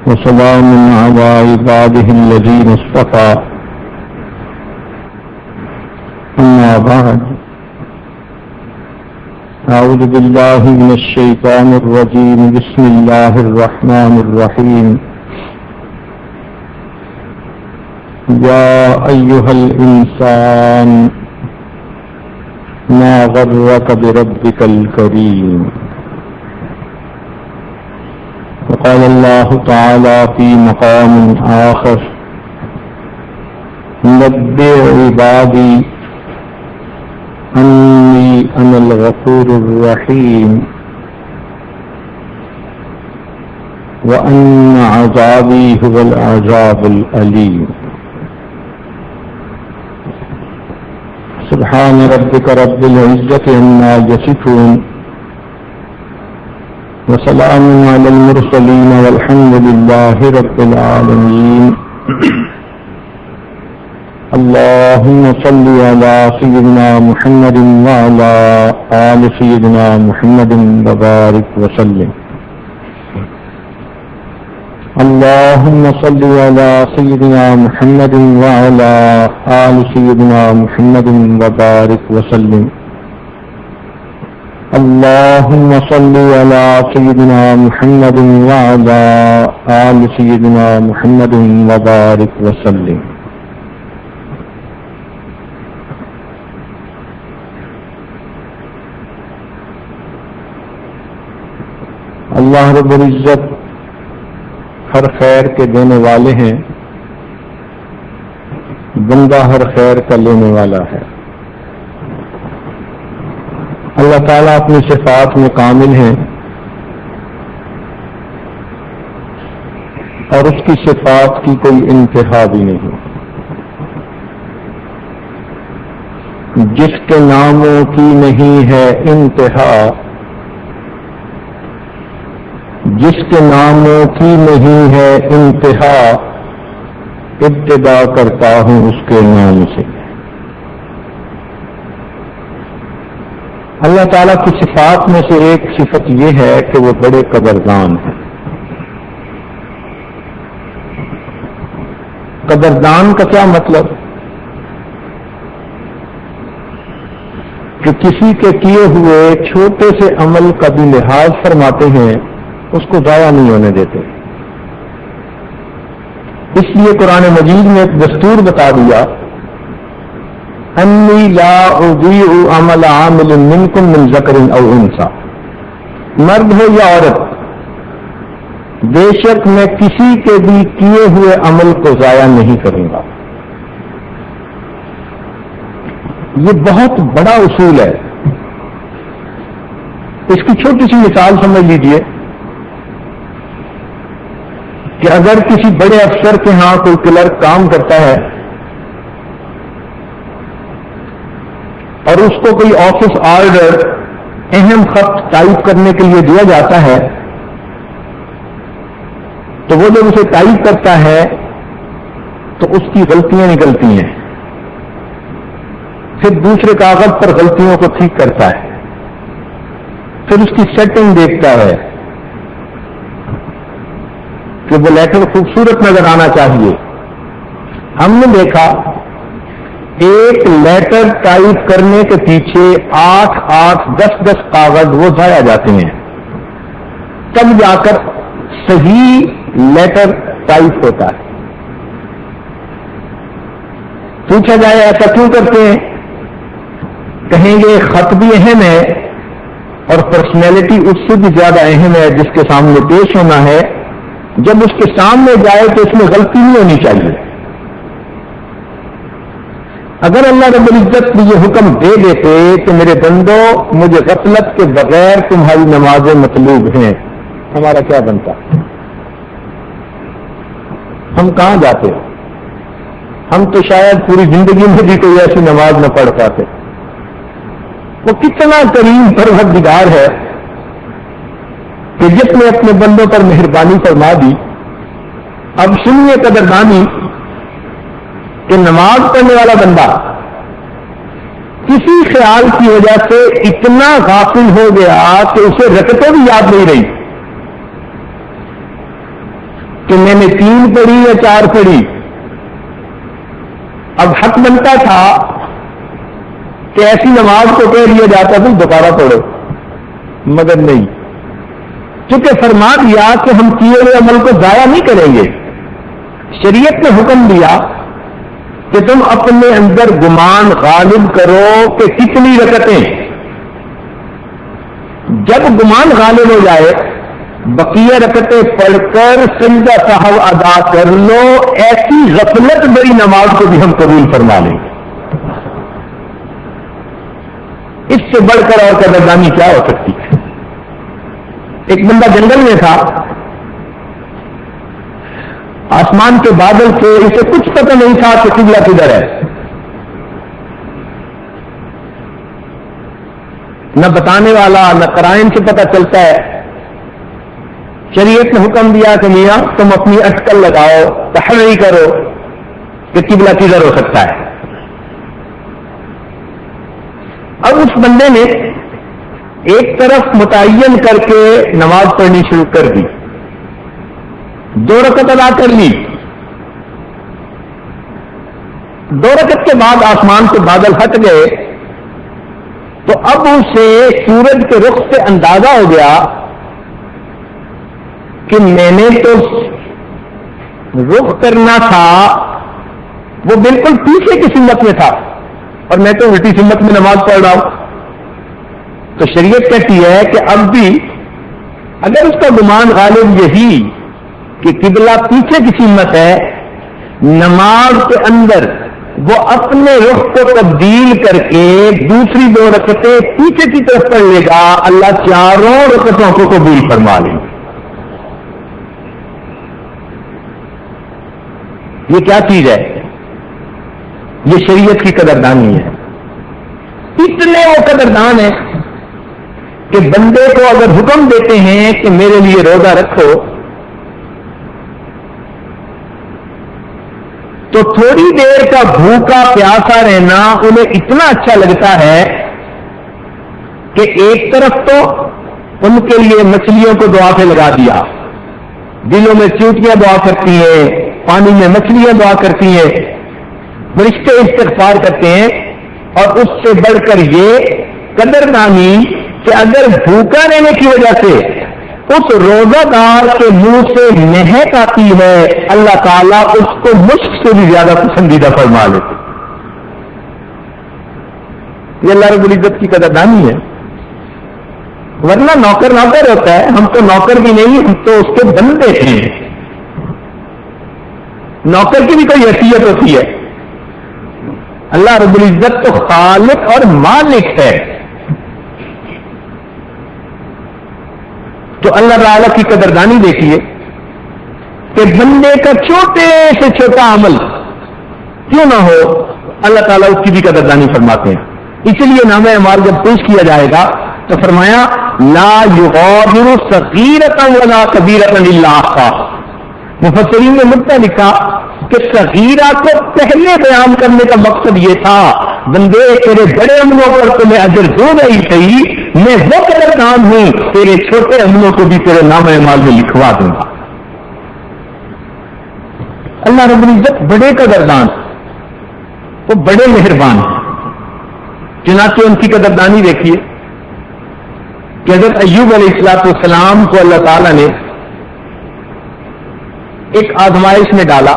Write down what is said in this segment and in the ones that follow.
وسلام على عباده الذين اصطفى أما بعد أعوذ بالله من الشيطان الرجيم بسم الله الرحمن الرحيم يا أيها الإنسان ما غرك بربك الكريم وقال الله تعالى في مقام آخر نبئ عبادي أني أنا الغفور الرحيم وأن عذابي هو العذاب الأليم سبحان ربك رب العزة عما يصفون وسلام على المرسلين والحمد لله رب العالمين اللهم صل على سيدنا محمد وعلى آل سيدنا محمد وبارك وسلم اللهم صل على سيدنا محمد وعلى آل سيدنا محمد وبارك وسلم اللهم صل على سيدنا محمد وعلى آل سيدنا محمد وبارك وسلم اللہ رب العزت ہر خیر کے دینے والے ہیں، بندہ ہر خیر کا لینے والا ہے۔ اللہ تعالیٰ اپنی صفات میں کامل ہیں اور اس کی صفات کی کوئی انتہا بھی نہیں۔ جس کے ناموں کی نہیں ہے انتہا، جس کے ناموں کی نہیں ہے انتہا، ابتدا کرتا ہوں اس کے نام سے۔ اللہ تعالیٰ کی صفات میں سے ایک صفت یہ ہے کہ وہ بڑے قدردان ہیں۔ قدردان کا کیا مطلب؟ کہ کسی کے کیے ہوئے چھوٹے سے عمل کا بھی لحاظ فرماتے ہیں، اس کو ضائع نہیں ہونے دیتے۔ اس لیے قرآن مجید نے ایک دستور بتا دیا، انی لا اضیع عمل عامل منکم من ذکر او انثی، مرد ہو یا عورت، بے شک میں کسی کے بھی کیے ہوئے عمل کو ضائع نہیں کروں گا۔ یہ بہت بڑا اصول ہے۔ اس کی چھوٹی سی مثال سمجھ لیجئے کہ اگر کسی بڑے افسر کے ہاں کوئی کلرک کام کرتا ہے اور اس کو کوئی آفس آرڈر اہم خط ٹائپ کرنے کے لیے دیا جاتا ہے، تو وہ جب اسے ٹائپ کرتا ہے تو اس کی غلطیاں نکلتی ہیں، پھر دوسرے کاغذ پر غلطیوں کو ٹھیک کرتا ہے، پھر اس کی سیٹنگ دیکھتا ہے کہ وہ لیٹر خوبصورت نظر آنا چاہیے۔ ہم نے دیکھا ایک لیٹر ٹائپ کرنے کے پیچھے 8 10 کاغذ وہ ضائع جاتے ہیں، تب جا کر صحیح لیٹر ٹائپ ہوتا ہے۔ پوچھا جائے ایسا کیوں کرتے ہیں؟ کہیں گے خط بھی اہم ہے اور پرسنالٹی اس سے بھی زیادہ اہم ہے، جس کے سامنے پیش ہونا ہے۔ جب اس کے سامنے جائے تو اس میں غلطی نہیں ہونی چاہیے۔ اگر اللہ رب العزت نے یہ حکم دے دیتے کہ میرے بندو مجھے غفلت کے بغیر تمہاری نمازیں مطلوب ہیں، ہمارا کیا بنتا؟ ہم کہاں جاتے؟ ہم تو شاید پوری زندگی میں بھی کوئی ایسی نماز نہ پڑھ پاتے۔ وہ کتنا کریم پروردگار ہے کہ جس نے اپنے بندوں پر مہربانی فرما دی۔ اب سنیے قدردانی کہ نماز پڑھنے والا بندہ کسی خیال کی وجہ سے اتنا غافل ہو گیا کہ اسے رکعتیں بھی یاد نہیں رہی، کہ میں نے 3 پڑھی یا 4 پڑھی. اب حق بنتا تھا کہ ایسی نماز کو کہہ دیا جاتا تھا دوبارہ پڑھو، مگر نہیں، چونکہ فرما دیا کہ ہم کیے ہوئے عمل کو ضائع نہیں کریں گے. شریعت نے حکم دیا کہ تم اپنے اندر گمان غالب کرو کہ کتنی رکعتیں. جب گمان غالب ہو جائے بقیہ رکعتیں پڑھ کر سجدہ سہو ادا کر لو. ایسی غفلت بری نماز کو بھی ہم قبول فرما لیں. اس سے بڑھ کر اور قدردانی کیا ہو سکتی ہے؟ ایک بندہ جنگل میں تھا، آسمان کے بادل سے اسے کچھ پتہ نہیں تھا کہ قبلہ کدھر ہے، نہ بتانے والا نہ قرائن سے پتہ چلتا ہے. شریعت نے حکم دیا کہ میاں تم اپنی اٹکل لگاؤ، تحری کرو کہ قبلہ کدھر ہو سکتا ہے. اب اس بندے نے ایک طرف متعین کر کے نماز پڑھنی شروع کر دی، 2 رکعت ادا کر لی. 2 رکعت کے بعد آسمان سے بادل ہٹ گئے تو اب اسے سورج کے رخ سے اندازہ ہو گیا کہ میں نے تو رخ کرنا تھا وہ بالکل پیچھے کی سمت میں تھا اور میں تو الٹی سمت میں نماز پڑھ رہا ہوں. تو شریعت کہتی ہے کہ اب بھی اگر اس کا گمان غالب یہی کہ قبلہ پیچھے کی سمت ہے، نماز کے اندر وہ اپنے رخ کو تبدیل کر کے دوسری 2 رکعتیں پیچھے کی طرف پڑھ لے گا، اللہ 4 رکعتوں کو قبول فرما لے. یہ کیا چیز ہے؟ یہ شریعت کی قدردانی ہے. اتنے وہ قدردان ہے کہ بندے کو اگر حکم دیتے ہیں کہ میرے لیے روزہ رکھو تو تھوڑی دیر کا بھوکا پیاسا رہنا انہیں اتنا اچھا لگتا ہے کہ ایک طرف تو ان کے لیے مچھلیوں کو دعا سے لگا دیا، دلوں میں چیونٹیاں دعا کرتی ہیں، پانی میں مچھلیاں دعا کرتی ہیں، فرشتے استغفار کرتے ہیں، اور اس سے بڑھ کر یہ قدردانی کہ اگر بھوکا رہنے کی وجہ سے اس روزہ دار کے منہ سے مہک آتی ہے، اللہ تعالیٰ اس کو مشک سے بھی زیادہ پسندیدہ فرما لیتے. یہ اللہ رب العزت کی قدردانی ہے. ورنہ نوکر ہوتا ہے، ہم تو نوکر بھی نہیں، ہم تو اس کے بندے ہیں. نوکر کی بھی کوئی حیثیت ہوتی ہے. اللہ رب العزت تو خالق اور مالک ہے. تو اللہ تعالیٰ کی قدردانی دیکھیے کہ بندے کا چھوٹے سے چھوٹا عمل کیوں نہ ہو، اللہ تعالیٰ اس کی بھی قدردانی فرماتے ہیں. اسی لیے نامہ اعمال جب پیش کیا جائے گا تو فرمایا لا یغادر صغیرۃ ولا کبیرۃ الا احصاها. مفسرین نے نقطہ لکھا کہ صغیرہ کو پہلے بیان کرنے کا مقصد یہ تھا بندے تیرے بڑے عملوں پر تمہیں اجر دو نہیں صحیح، میں وہ قدردان ہوں تیرے چھوٹے عملوں کو بھی تیرے نامہ اعمال میں لکھوا دوں گا. اللہ رب العزت بڑے قدردان، وہ بڑے مہربان ہیں. چنانچہ ان کی قدردانی دیکھیے کہ حضرت ایوب علیہ السلام کو اللہ تعالیٰ نے ایک آزمائش میں ڈالا،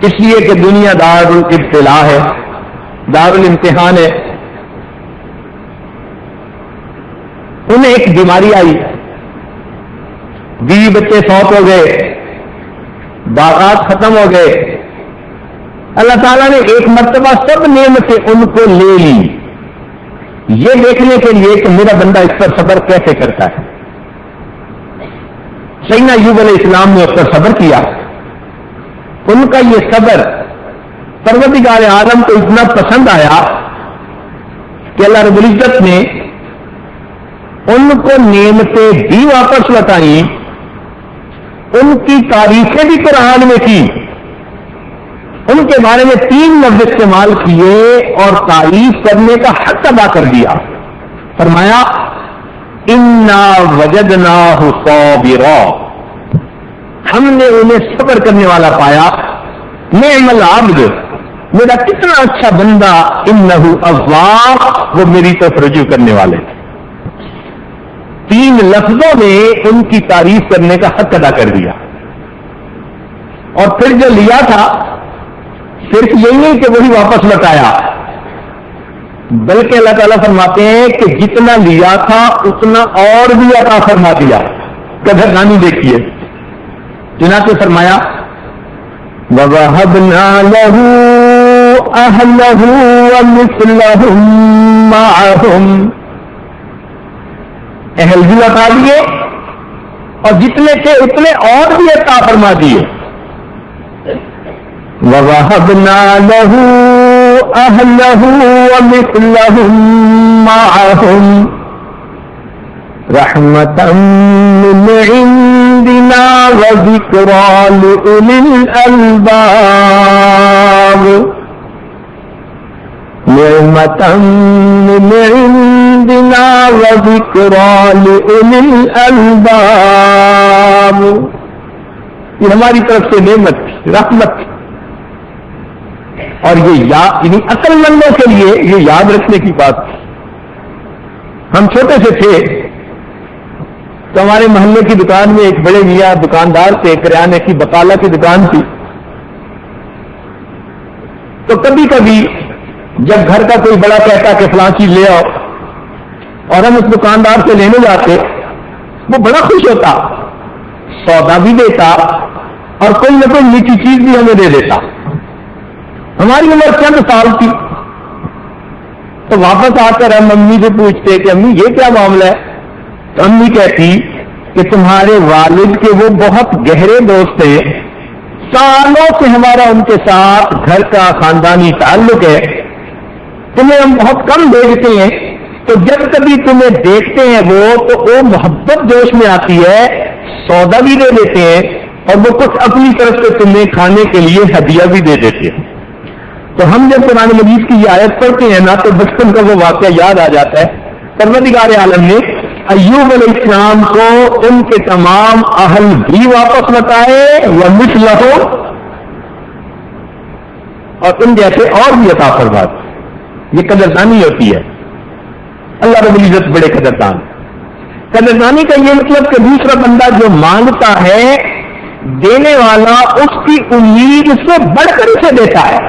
اس لیے کہ دنیا دار الابتلاء ہے، دار الامتحان ہے. انہیں ایک بیماری آئی، بیوی بچے فوت ہو گئے، باغات ختم ہو گئے. اللہ تعالیٰ نے ایک مرتبہ سب نعمتیں ان کو لے لی، یہ دیکھنے کے لیے کہ میرا بندہ اس پر صبر کیسے کرتا ہے. سیدنا ایوب علیہ السلام نے اس پر صبر کیا. ان کا یہ صبر پروردگار عالم کو اتنا پسند آیا کہ اللہ رب العزت نے ان کو نعمتیں بھی واپس لوٹائیں، ان کی تعریفیں بھی قرآن میں کی، ان کے بارے میں 3 لفظ استعمال کیے اور تعریف کرنے کا حق ادا کر دیا. فرمایا انا وجدناہ صابرا ہم نے انہیں صبر کرنے والا پایا. نعم العبد، میرا کتنا اچھا بندہ، انہ اواب، وہ میری طرف رجوع کرنے والے. 3 لفظوں نے ان کی تعریف کرنے کا حق ادا کر دیا. اور پھر جو لیا تھا صرف یہی نہیں کہ وہی واپس لوٹایا، بلکہ اللہ تعالیٰ فرماتے ہیں کہ جتنا لیا تھا اتنا اور بھی عطا فرما دیا. قدردانی دیکھیے. چنانچہ فرمایا وَوَهَبْنَا لَهُ أَهْلَهُ وَمِثْلَهُمْ مَعَهُمْ، اہل بھی عطا دیے اور جتنے تھے اتنے اور بھی عطا فرما دیے. وَوَهَبْنَا لَهُ أَهْلَهُ وَمِثْلَهُمْ مَعَهُمْ رَحْمَةً مِّنْ عِنْدِنَا وَذِكْرَى لِأُولِي الْأَلْبَابِ. نِعْمَةً مِّنْ عِنْدِنَا وَذِكْرَى لِأُولِي الْأَلْبَابِ. یہ ہماری طرف سے نعمت، رحمت. اور یہ یعنی عقل مندوں کے لیے یہ یاد رکھنے کی بات. ہم چھوٹے سے تھے تو ہمارے محلے کی دکان میں ایک بڑے میاں دکاندار تھے، کریانے کی بقالہ کی دکان تھی. تو کبھی کبھی جب گھر کا کوئی بڑا کہتا کہ فلاں چیز لے آؤ اور ہم اس دکاندار سے لینے جاتے، وہ بڑا خوش ہوتا، سودا بھی دیتا اور کوئی نہ کوئی میٹھی چیز بھی ہمیں دے دیتا. ہماری عمر چند سال تھی تو واپس آ کر ہم امی سے پوچھتے کہ امی یہ کیا معاملہ ہے؟ تو امی کہتی کہ تمہارے والد کے وہ بہت گہرے دوست تھے، سالوں سے ہمارا ان کے ساتھ گھر کا خاندانی تعلق ہے، تمہیں ہم بہت کم دیکھتے ہیں، تو جب کبھی تمہیں دیکھتے ہیں تو وہ محبت جوش میں آتی ہے، سودا بھی دے دیتے ہیں اور وہ کچھ اپنی طرف سے تمہیں کھانے کے لیے ہدیہ بھی دے دیتے ہیں. تو ہم جب قرآن مجید کی یہ آیت پڑھتے ہیں نا تو بچپن کا وہ واقعہ یاد آ جاتا ہے. پروردگار عالم نے ایوب علیہ السلام کو ان کے تمام اہل بھی واپس لوٹائے ومثلہ، اور ان جیسے اور بھی عطا فرما. یہ قدردانی ہوتی ہے. اللہ رب العزت بڑے قدردان. قدردانی کا یہ مطلب کہ دوسرا بندہ جو مانگتا ہے دینے والا اس کی امید سے بڑھ کر اسے دیتا ہے.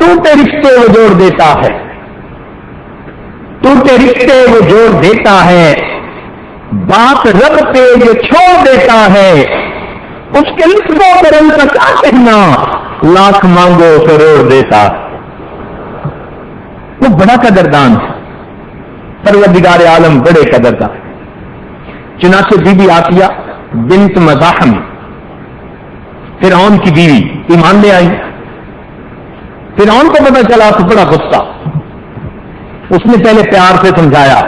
ٹوٹے رشتے وہ جوڑ دیتا ہے، ٹوٹے رشتے وہ جوڑ دیتا ہے، بات رب پہ جو چھوڑ دیتا ہے، اس کے لطفوں کرم کا کیا کہنا، لاکھ مانگو کروڑ دیتا. وہ بڑا قدردان ہے. پروردگار عالم بڑے قدردان. چنانچہ بی بی عافیہ بنت مزاحم فرعون کی بیوی ایمان لے آئی. فرعون کو پتہ چلا تو بڑا غصہ. اس نے پہلے پیار سے سمجھایا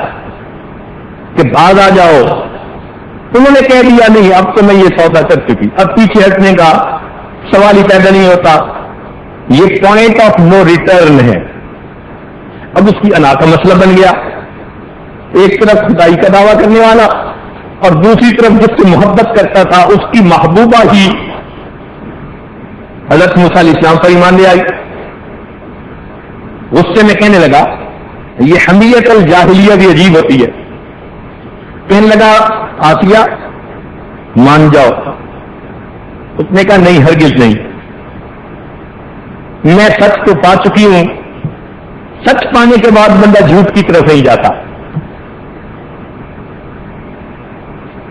کہ باز آ جاؤ. انہوں نے کہہ دیا نہیں اب تو میں یہ سودا کر چکی، اب پیچھے ہٹنے کا سوال ہی پیدا نہیں ہوتا. یہ پوائنٹ آف نو ریٹرن ہے. اب اس کی انا کا مسئلہ بن گیا. ایک طرف خدائی کا دعویٰ کرنے والا اور دوسری طرف جس سے محبت کرتا تھا اس کی محبوبہ ہی حضرت موسیٰ علیہ السلام پر ایمان لے آئی. غصے میں کہنے لگا، یہ حمیت الجاہلیہ بھی عجیب ہوتی ہے. کہنے لگا آسیہ مان جاؤ. اس نے کہا نہیں ہرگز نہیں، میں سچ تو پا چکی ہوں. سچ پانے کے بعد بندہ جھوٹ کی طرف نہیں جاتا.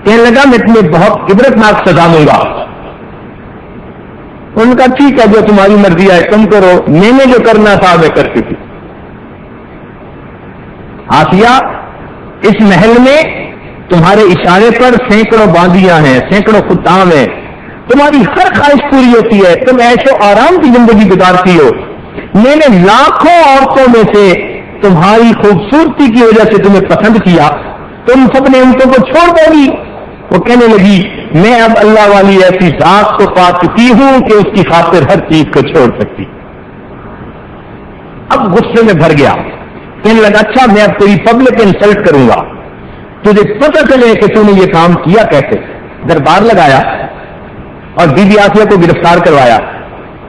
کہنے لگا میں تمہیں بہت عبرتناک سزا دوں گا. ان کا ٹھیک ہے جو تمہاری مرضی ہے تم کرو، میں نے جو کرنا تھا میں کر چکی. آسیہ اس محل میں تمہارے اشارے پر سینکڑوں باندیاں ہیں، سینکڑوں خدام ہیں، تمہاری ہر خواہش پوری ہوتی ہے، تم عیش و آرام کی زندگی گزارتی ہو. میں نے لاکھوں عورتوں میں سے تمہاری خوبصورتی کی وجہ سے تمہیں پسند کیا، تم سب نے ان کو چھوڑ دو گی. وہ کہنے لگی میں اب اللہ والی ایسی ذات کو پا چکی ہوں کہ اس کی خاطر ہر چیز کو چھوڑ سکتی. اب غصے میں بھر گیا. کہنے لگا اچھا میں اب تیری پبلک انسلٹ کروں گا. تجھے پتہ چلے کہ تو نے یہ کام کیا کیسے. دربار لگایا اور بی بی آسیہ کو گرفتار کروایا.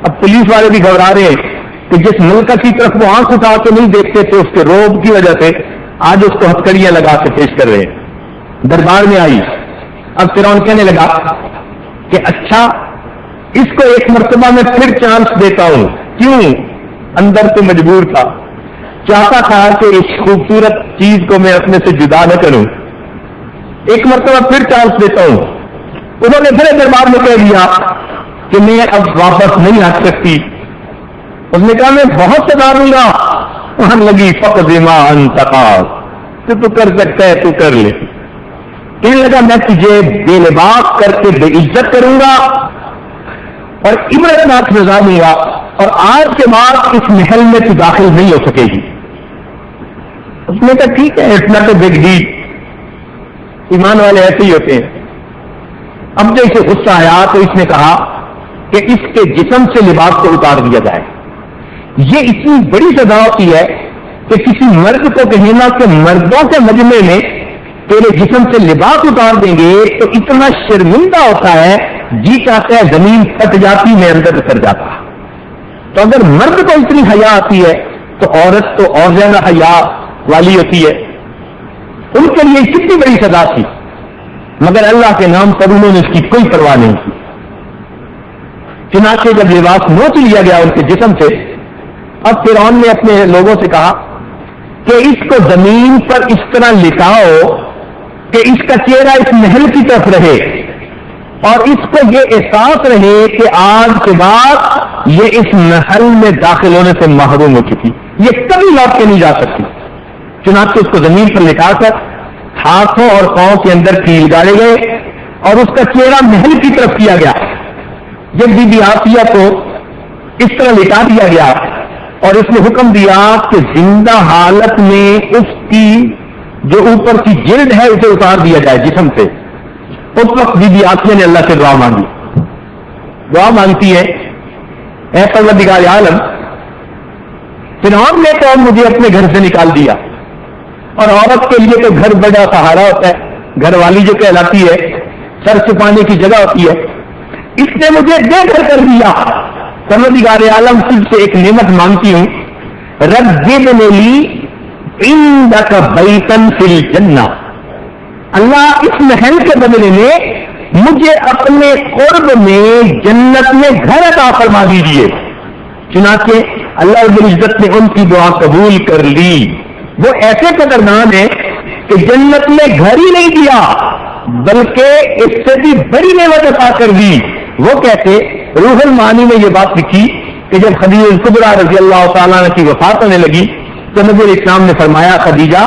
اب پولیس والے بھی گھبرا رہے ہیں کہ جس ملکہ کی طرف وہ آنکھ اٹھا کے نہیں دیکھتے تھے اس کے روب کی وجہ سے آج اس کو ہتھکڑیاں لگا کے پیش کر رہے ہیں. دربار میں آئی. اب فرعون کہنے لگا کہ اچھا اس کو ایک مرتبہ میں پھر چانس دیتا ہوں. کیوں؟ اندر سے مجبور تھا, چاہتا تھا کہ اس خوبصورت چیز کو میں اپنے سے جدا نہ کروں. ایک مرتبہ پھر چانس دیتا ہوں. انہوں نے پھر دربار میں کہہ دیا کہ میں اب واپس نہیں آ سکتی. اس نے کہا میں بہت سزا دوں گا. وہاں لگی فقد ما انت قاض, تو کر سکتا ہے تو کر لے. کہنے لگا میں تجھے بے لباس کر کے بے عزت کروں گا اور عبرتناک سزا دوں گا, اور آج کے بعد اس محل میں تو داخل نہیں ہو سکے گی. اس نے کہا ٹھیک ہے, it's not a big deal. ایمان والے ایسے ہی ہوتے ہیں. اب جو اسے غصہ آیا تو اس نے کہا کہ اس کے جسم سے لباس کو اتار دیا جائے. یہ اتنی بڑی سزا ہوتی ہے کہ کسی مرد کو کہنا کہ مردوں کے مجمع میں تیرے جسم سے لباس اتار دیں گے تو اتنا شرمندہ ہوتا ہے, جی چاہتا ہے زمین پھٹ جاتی, میں اندر اتر جاتا. تو اگر مرد کو اتنی حیا آتی ہے تو عورت تو اور زیادہ حیا والی ہوتی ہے. ان کے لیے کتنی بڑی سزا تھی, مگر اللہ کے نام پر انہوں نے اس کی کوئی پرواہ نہیں کی. چنانچہ جب لباس نوچ لیا گیا ان کے جسم سے, اب فرعون نے اپنے لوگوں سے کہا کہ اس کو زمین پر اس طرح لٹاؤ کہ اس کا چہرہ اس محل کی طرف رہے اور اس کو یہ احساس رہے کہ آج کے بعد یہ اس محل میں داخل ہونے سے محروم ہو چکی, یہ کبھی لوٹ کے نہیں جا سکتی. چنانچہ اس کو زمین پر لٹا کر ہاتھوں اور پاؤں کے اندر کیل گاڑے گئے اور اس کا چہرہ محل کی طرف کیا گیا. جب بی بی آسیہ کو اس طرح لٹا دیا گیا اور اس نے حکم دیا کہ زندہ حالت میں اس کی جو اوپر کی جلد ہے اسے اتار دیا جائے جسم سے, اس وقت بی بی آسیہ نے اللہ سے دعا مانگی. دعا مانگتی ہے اے پروردگار عالم, فرعون نے تو مجھے اپنے گھر سے نکال دیا, اور عورت کے لیے تو گھر بڑا سہارا ہوتا ہے, گھر والی جو کہلاتی ہے, سر چھپانے کی جگہ ہوتی ہے. اس نے مجھے بے گھر کر دیا. پروردگار عالم تجھ سے ایک نعمت مانگتی ہوں, رب لی عندک بیتن فی الجنہ. اللہ اس محل کے بدلے میں مجھے اپنے قرب میں جنت میں گھر عطا فرما دیجیے. چنانچہ اللہ رب العزت نے ان کی دعا قبول کر لی. وہ ایسے قدردان ہیں کہ جنت میں گھر ہی نہیں دیا بلکہ اس سے بھی بڑی نعمت عطا کر دی. وہ کہتے روح المعانی میں یہ بات لکھی کہ جب خدیجہ الکبریٰ رضی اللہ تعالیٰ عنہ کی وفات ہونے لگی تو نبی علیہ السلام نے فرمایا خدیجہ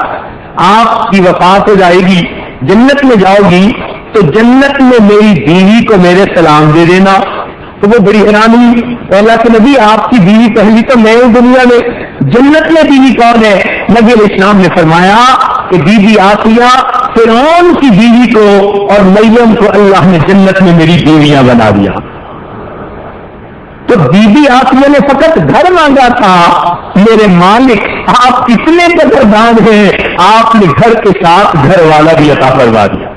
آپ کی وفات ہو جائے گی, جنت میں جاؤ گی تو جنت میں میری بیوی کو میرے سلام دے دینا. تو وہ بڑی حیرانی, اللہ کے نبی آپ کی بیوی پہلی تو میں ہوں دنیا میں, جنت میں بیوی کون ہے؟ نبی علیہ السلام نے فرمایا کہ بی بی آسیہ فرعون کی بیوی کو اور مریم کو اللہ نے جنت میں میری بیویاں بنا دیا. تو بی بی آسیہ نے فقط گھر مانگا تھا, میرے مالک آپ کتنے قدردان ہیں, آپ نے گھر کے ساتھ گھر والا بھی عطا فرما دیا.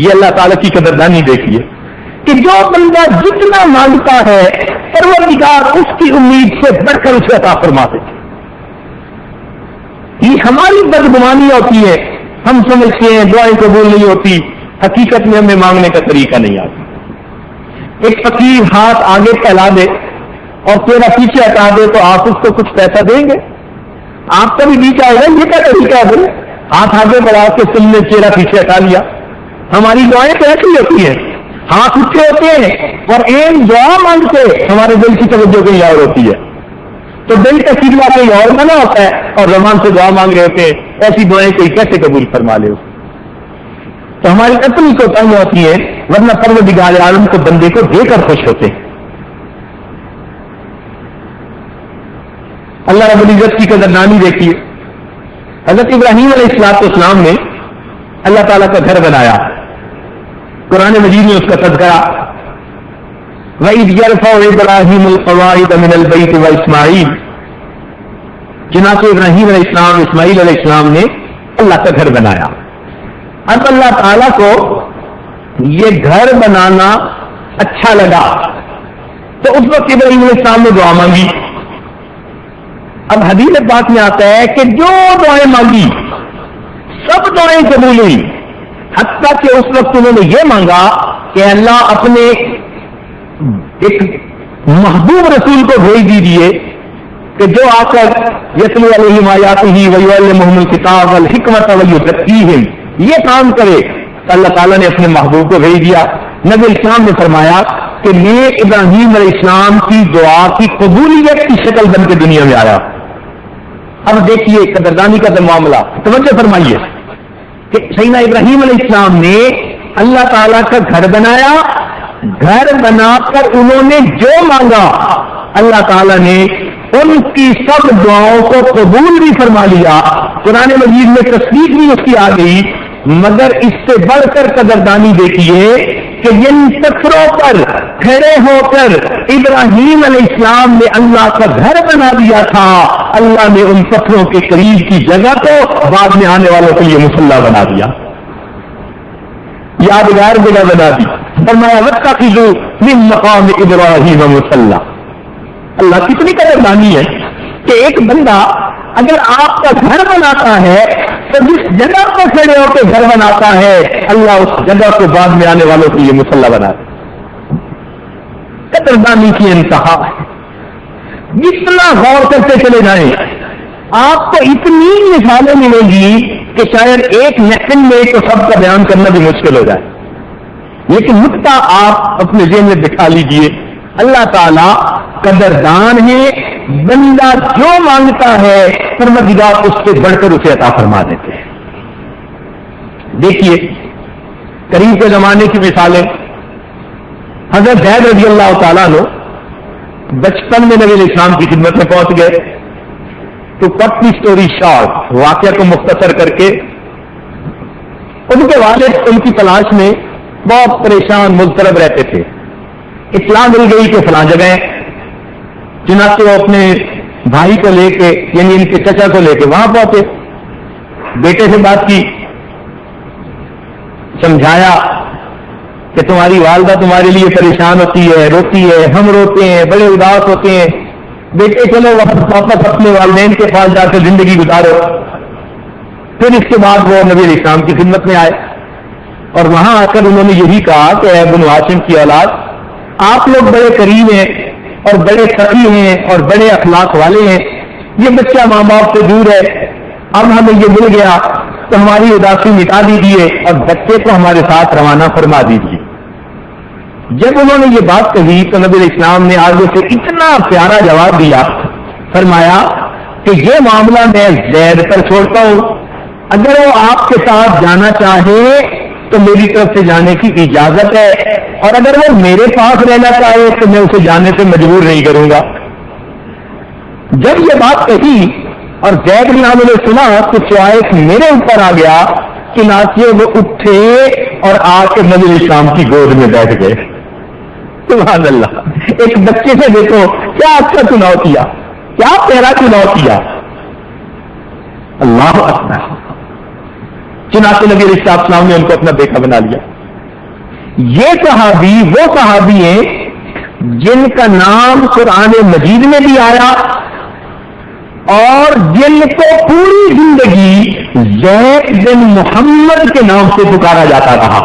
یہ اللہ تعالیٰ کی قدردانی دیکھیے کہ جو بندہ جتنا مانگتا ہے پروردگار اس کی امید سے بڑھ کر اسے عطا فرماتے ہیں. یہ ہماری بدگمانی ہوتی ہے, ہم سمجھتے ہیں دعائیں قبول نہیں ہوتی, حقیقت میں ہمیں مانگنے کا طریقہ نہیں آتا. ایک فقیر ہاتھ آگے پھیلا دے اور تیرا پیچھے ہٹا دے تو آپ اس کو کچھ پیسہ دیں گے؟ آپ کا بھی بیچ آئے گا, یہ کیا طریقہ ہے بولے؟ ہاتھ آگے بڑھا کے تم نے چہرہ پیچھے ہٹا لیا. ہماری دعائیں تو ایسی ہوتی ہیں, ہاتھ اٹھے ہوتے ہیں اور ایک دعا مانگتے ہمارے دل کی توجہ کہیں اور ہوتی ہے, تو دل کا سیدھا کہیں اور بنا ہوتا ہے اور زبان سے دعا مانگ رہے ہوتے ہیں. ایسی دعائیں کوئی کیسے قبول فرما لے؟ تو ہماری اپنی کوتاہیاں ہوتی ہیں, ورنہ پروردگار عالم کو بندے کو دے کر خوش ہوتے ہیں. اللہ رب العزت کی قدردانی دیکھیے. حضرت ابراہیم علیہ السلام نے اللہ تعالیٰ کا گھر بنایا. قرآن مجید میں اس کا تذکرہ وَإِذْ يَرْفَعُ إِبْرَاهِيمُ الْقَوَاعِدَ مِنَ الْبَيْتِ وَإِسْمَاعِيلُ. چنانچہ ابراہیم علیہ السلام اسماعیل علیہ السلام نے اللہ کا گھر بنایا. اب اللہ تعالیٰ کو یہ گھر بنانا اچھا لگا تو اس وقت ابراہیم علیہ السلام نے دعا مانگی. اب حدیث پاک میں آتا ہے کہ جو دعائیں مانگی سب دعائیں قبول ہوئی، حتیٰ کہ اس وقت انہوں نے یہ مانگا کہ اللہ اپنے ایک محبوب رسول کو بھیج دیجیے کہ جو آ کر یتلو علیہم آیاتہ ویعلمہم الکتاب والحکمۃ ویزکیہم یہ کام کرے. اللہ تعالیٰ نے اپنے محبوب کو بھیج دیا. نبی اسلام نے فرمایا کہ میں ابراہیم علیہ السلام کی دعا کی قبولیت کی شکل بن کے دنیا میں آیا. اب دیکھیے قدردانی کا معاملہ، توجہ فرمائیے کہ سیدنا ابراہیم علیہ السلام نے اللہ تعالیٰ کا گھر بنایا. گھر بنا کر انہوں نے جو مانگا اللہ تعالیٰ نے ان کی سب دعاؤں کو قبول بھی فرما لیا. قرآن مجید میں تصدیق بھی اس کی آ گئی. مگر اس سے بڑھ کر قدردانی دیکھیے کہ جن پتھروں پر کھڑے ہو کر ابراہیم علیہ السلام نے اللہ کا گھر بنا دیا تھا، اللہ نے ان پتھروں کے قریب کی جگہ کو بعد میں آنے والوں کے لیے مصلی بنا دیا، یادگار جگہ بنا دی. فرمایا واتخذوا من مقام ابراہیم مصلی. اللہ کتنی قدردانی ہے کہ ایک بندہ اگر آپ کا گھر بناتا ہے تو جس جگہ پر کھڑے ہو کے گھر بناتا ہے اللہ اس جگہ کو بعد میں آنے والوں کے لیے مصلی بنا دے. قدردانی کی انتہا ہے. جتنا غور کرتے چلے جائیں آپ کو اتنی مثالیں ملیں گی کہ شاید ایک نیپن میں تو سب کا بیان کرنا بھی مشکل ہو جائے. لیکن نقطہ آپ اپنے ذہن میں بٹھا لیجئے، اللہ تعالیٰ قدردان ہے. بندہ جو مانگتا ہے پروردگار اس سے بڑھ کر اسے عطا فرما دیتے ہیں. دیکھیے قریب کے زمانے کی مثالیں. حضرت زید رضی اللہ تعالیٰ عنہ بچپن میں نبی علیہ السلام کی خدمت میں پہنچ گئے. تو کٹ کی اسٹوری شارٹ، واقعہ کو مختصر کر کے، ان کے والد ان کی تلاش میں بہت پریشان مضطرب رہتے تھے. اطلاع مل گئی کہ فلاں جگہ، چنانچہ وہ اپنے بھائی کو لے کے یعنی ان کے چچا کو لے کے وہاں پہنچے. بیٹے سے بات کی، سمجھایا کہ تمہاری والدہ تمہارے لیے پریشان ہوتی ہے، روتی ہے، ہم روتے ہیں، بڑے اداس ہوتے ہیں. بیٹے چلو واپس اپنے والدین کے پاس جا کر زندگی گزارو. پھر اس کے بعد وہ نبی علیہ السلام کی خدمت میں آئے اور وہاں آ کر انہوں نے یہی کہا کہ اے بنو ہاشم کی اولاد، آپ لوگ بڑے کریم ہیں اور بڑے سخی ہیں اور بڑے اخلاق والے ہیں. یہ بچہ ماں باپ سے دور ہے، اب ہمیں یہ مل گیا تو ہماری اداسی مٹا دیجیے اور بچے کو ہمارے ساتھ روانہ فرما دیجیے. جب انہوں نے یہ بات کہی تو نبی علیہ السلام نے آگے سے اتنا پیارا جواب دیا، فرمایا کہ یہ معاملہ میں زید پر چھوڑتا ہوں، اگر وہ آپ کے ساتھ جانا چاہے تو میری طرف سے جانے کی اجازت ہے، اور اگر وہ میرے پاس رہنا چاہے تو میں اسے جانے سے مجبور نہیں کروں گا. جب یہ بات کہی اور زید بن عامر نے سنا تو چوائس میرے اوپر آ گیا کہ ناچیے وہ اٹھے اور آ کے نبی علیہ السلام کی گود میں بیٹھ گئے. سبحان اللہ. ایک بچے سے دیکھو کیا اچھا چناؤ کیا، کیا پیارا چناؤ کیا. اللہ اکبر. چنانچہ نبی علیہ السلام نے ان کو اپنا بیٹا بنا لیا. یہ صحابی وہ صحابی ہیں جن کا نام قرآن مجید میں بھی آیا اور جن کو پوری زندگی زید بن محمد کے نام سے پکارا جاتا رہا.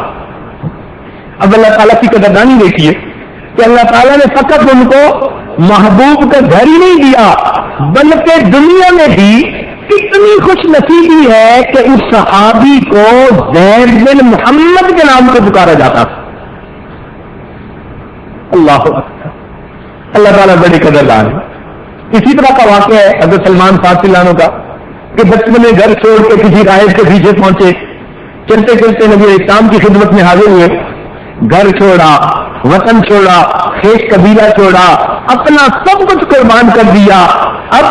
اب اللہ تعالیٰ کی قدردانی دیکھیے کہ اللہ تعالیٰ نے فقط ان کو محبوب کا گھر ہی نہیں دیا بلکہ دنیا میں بھی اتنی خوش نصیبی ہے کہ اس صحابی کو زید بن محمد کے نام سے پکارا جاتا تھا. اللہ اکبر. اللہ تعالیٰ بڑی قدردان ہے. اسی طرح کا واقعہ ہے حضرت سلمان فارسی لانوں کا کہ بچپن میں گھر چھوڑ کے کسی رائج کے پیچھے پہنچے، چلتے چلتے نبی علیہ السلام کی خدمت میں حاضر ہوئے. گھر چھوڑا، وطن چھوڑا، خیش قبیلہ چھوڑا، اپنا سب کچھ قربان کر دیا. اب